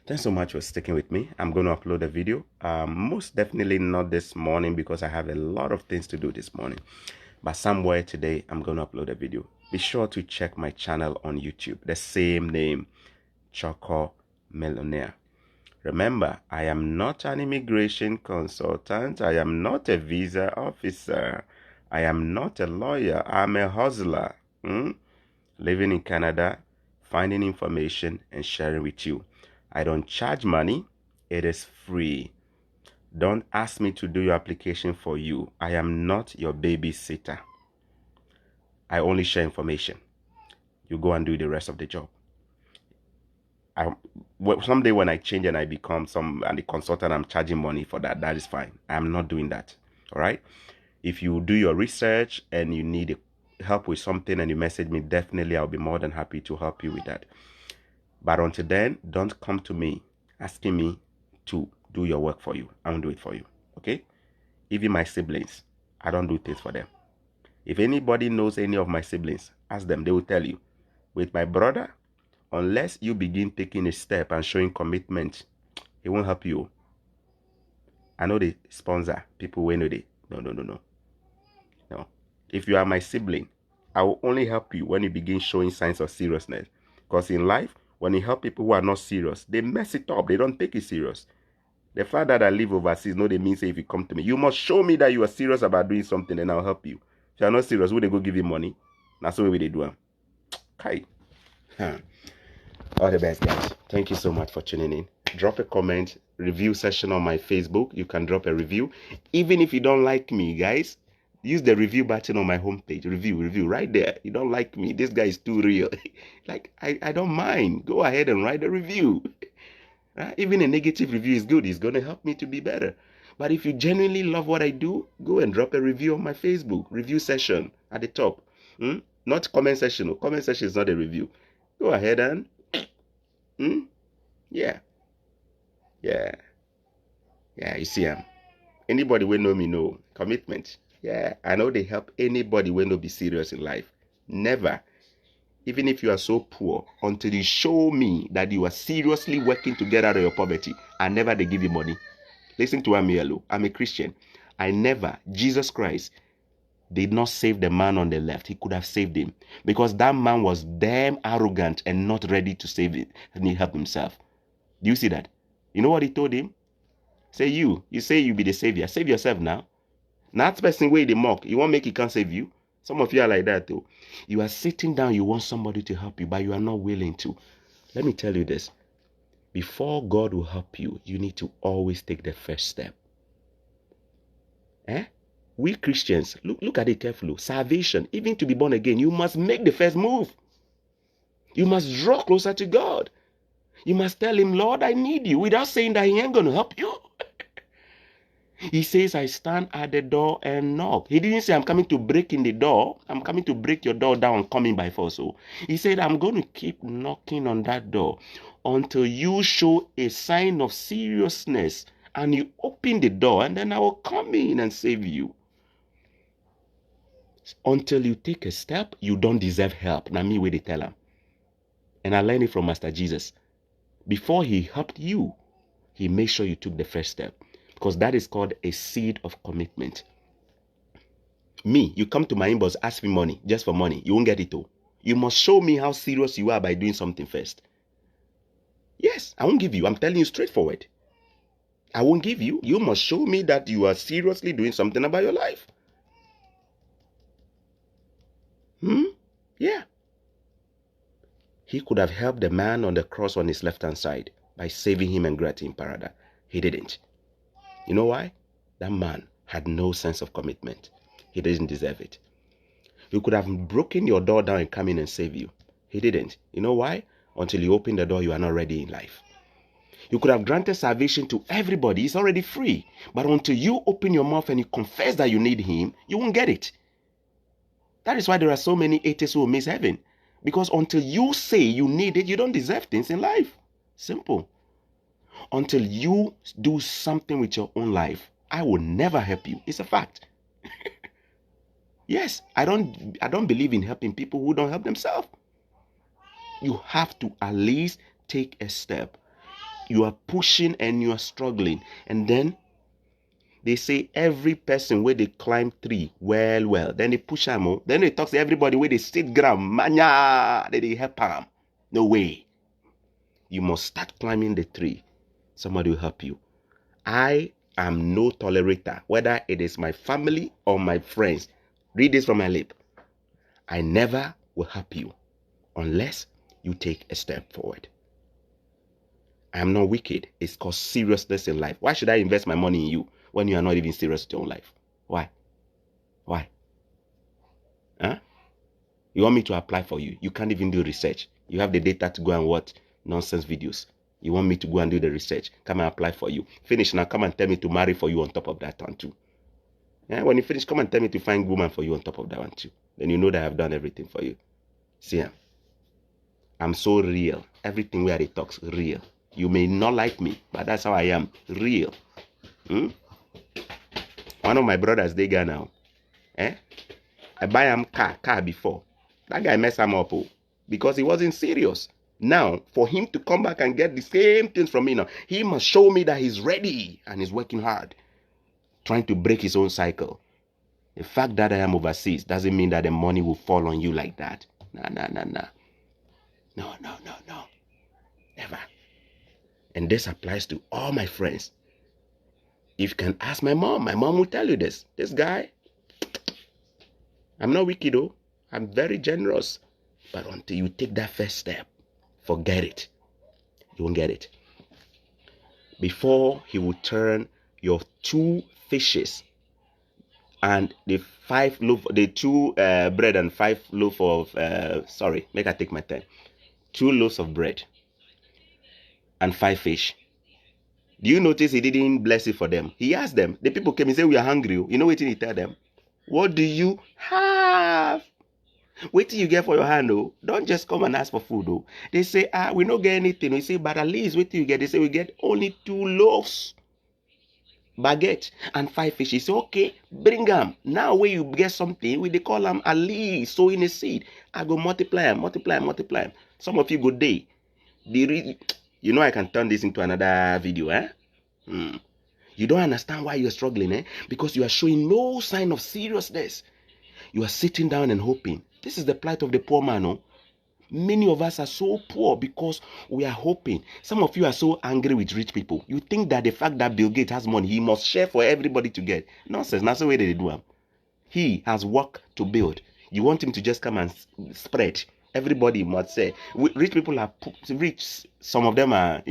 A: Thanks so much for sticking with me. I'm going to upload a video. Most definitely not this morning because I have a lot of things to do this morning. But somewhere today, I'm going to upload a video. Be sure to check my channel on YouTube. The same name, Choco Millionaire. Remember, I am not an immigration consultant. I am not a visa officer. I am not a lawyer. I'm a hustler. Living in Canada, finding information and sharing with you. I don't charge money. It is free. Don't ask me to do your application for you. I am not your babysitter. I only share information. You go and do the rest of the job. Someday when I change and I become the consultant, I'm charging money for that. That is fine. I'm not doing that. All right. If you do your research and you need help with something and you message me, definitely I'll be more than happy to help you with that. But until then, don't come to me asking me to do your work for you. I won't do it for you. Okay? Even my siblings, I don't do things for them. If anybody knows any of my siblings, ask them. They will tell you. With my brother, unless you begin taking a step and showing commitment, it won't help you. I know they sponsor people when they. No. If you are my sibling, I will only help you when you begin showing signs of seriousness. Because in life, when you help people who are not serious, they mess it up. They don't take it serious. The fact that I live overseas, no, they mean say if you come to me, you must show me that you are serious about doing something, and I'll help you. If you are not serious, would they go give you money? That's the way they do it. Okay. All the best, guys. Thank you so much for tuning in. Drop a comment, review session on my Facebook. You can drop a review. Even if you don't like me, guys, use the review button on my homepage. Review right there. You don't like me, this guy is too real. Like, I don't mind. Go ahead and write a review. Even a negative review is good. It's going to help me to be better. But if you genuinely love what I do, go and drop a review on my Facebook. Review session at the top. Not comment section. Comment section is not a review. Go ahead and yeah, you see, anybody will know me know commitment. Yeah, I know they help anybody will not be serious in life. Never. Even if you are so poor, until you show me that you are seriously working to get out of your poverty, I never they give you money. Listen to me, hello. I'm a Christian. Jesus Christ did not save the man on the left. He could have saved him, because that man was damn arrogant and not ready to save it and he helped himself. Do you see that? You know what he told him? Say you say you be the savior. Save yourself now. Not person way they mock. You won't make he can't save you. Some of you are like that too. You are sitting down, you want somebody to help you, but you are not willing to. Let me tell you this. Before God will help you, you need to always take the first step. We Christians, look at it carefully. Salvation, even to be born again, you must make the first move. You must draw closer to God. You must tell him, Lord, I need you, without saying that he ain't going to help you. He says, I stand at the door and knock. He didn't say, I'm coming to break in the door. I'm coming to break your door down, coming by force. So he said, I'm going to keep knocking on that door until you show a sign of seriousness and you open the door, and then I will come in and save you. Until you take a step, you don't deserve help. Now me where they tell him. And I learned it from Master Jesus. Before he helped you, he made sure you took the first step. Because that is called a seed of commitment. Me, you come to my inbox, ask me money, just for money. You won't get it all. You must show me how serious you are by doing something first. Yes, I won't give you. I'm telling you straightforward. I won't give you. You must show me that you are seriously doing something about your life. Yeah. He could have helped the man on the cross on his left-hand side by saving him and granting him paradise. He didn't. You know why? That man had no sense of commitment. He didn't deserve it. He could have broken your door down and come in and save you. He didn't. You know why? Until you open the door, you are not ready in life. You could have granted salvation to everybody. It's already free. But until you open your mouth and you confess that you need him, you won't get it. That is why there are so many atheists who will miss heaven. Because until you say you need it, you don't deserve things in life. Simple. Until you do something with your own life, I will never help you. It's a fact. Yes, I don't believe in helping people who don't help themselves. You have to at least take a step. You are pushing and you are struggling. And then they say every person where they climb tree, well. Then they push them. Then they talk to everybody where they sit ground. Manya, they help them. No way. You must start climbing the tree. Somebody will help you. I am no tolerator, whether it is my family or my friends. Read this from my lip. I never will help you unless you take a step forward. I am not wicked. It's called seriousness in life. Why should I invest my money in you when you are not even serious with your own life? Why? You want me to apply for you? You can't even do research. You have the data to go and watch nonsense videos. You want me to go and do the research? Come and apply for you. Finish now. Come and tell me to marry for you on top of that one too. When you finish, come and tell me to find woman for you on top of that one too. Then you know that I've done everything for you. See, I'm so real. Everything where it talks real. You may not like me, but that's how I am. Real. One of my brothers, they got now. Eh? I buy him car before. That guy messed him up, oh, because he wasn't serious. Now, for him to come back and get the same things from me now, he must show me that he's ready and he's working hard, trying to break his own cycle. The fact that I am overseas doesn't mean that the money will fall on you like that. Nah. No. Never. And this applies to all my friends. If you can ask my mom will tell you this. This guy, I'm not wicked though. I'm very generous. But until you take that first step, forget it. You won't get it. Before he will turn your 2 fishes and the 2 bread and 5 loaf of make I take my time. 2 loaves of bread and 5 fish. Do you notice he didn't bless it for them? He asked them. The people came and said, we are hungry. You know what he tell them? What do you have? Wait till you get for your hand, oh. Don't just come and ask for food, oh. They say, we don't get anything. We say, but at least wait till you get. They say, we get only 2 loaves, baguette, and 5 fish. He say, okay, bring them. Now when you get something, they call them at least sowing a seed. I go multiply them. Some of you go day. You know I can turn this into another video, eh? You don't understand why you're struggling, eh? Because you are showing no sign of seriousness. You are sitting down and hoping. This is the plight of the poor man, oh. Many of us are so poor because we are hoping. Some of you are so angry with rich people. You think that the fact that Bill Gates has money, he must share for everybody to get. Nonsense. That's the way they do him. He has work to build. You want him to just come and spread. Everybody must say, rich people are rich. Some of them are,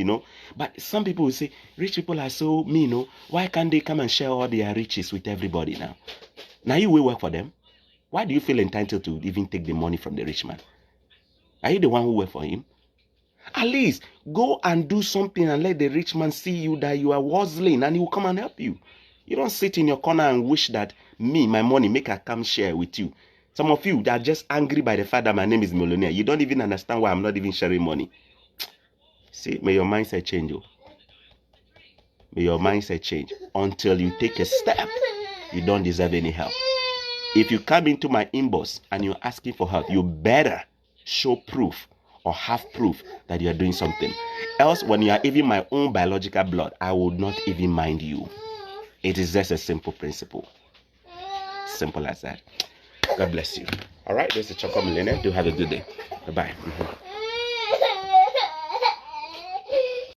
A: but some people will say, rich people are so mean, why can't they come and share all their riches with everybody now? Now you will work for them. Why do you feel entitled to even take the money from the rich man? Are you the one who worked for him? At least go and do something and let the rich man see you that you are hustling and he will come and help you. You don't sit in your corner and wish that my money, make I come share with you. Some of you are just angry by the fact that my name is millionaire. You don't even understand why I'm not even sharing money. See, may your mindset change. May your mindset change. Until you take a step, you don't deserve any help. If you come into my inbox and you're asking for help, you better show proof or have proof that you're doing something. Else, when you are even my own biological blood, I would not even mind you. It is just a simple principle. Simple as that. God bless you. All right, this is Choco Millionaire. Do have a good day. Bye-bye.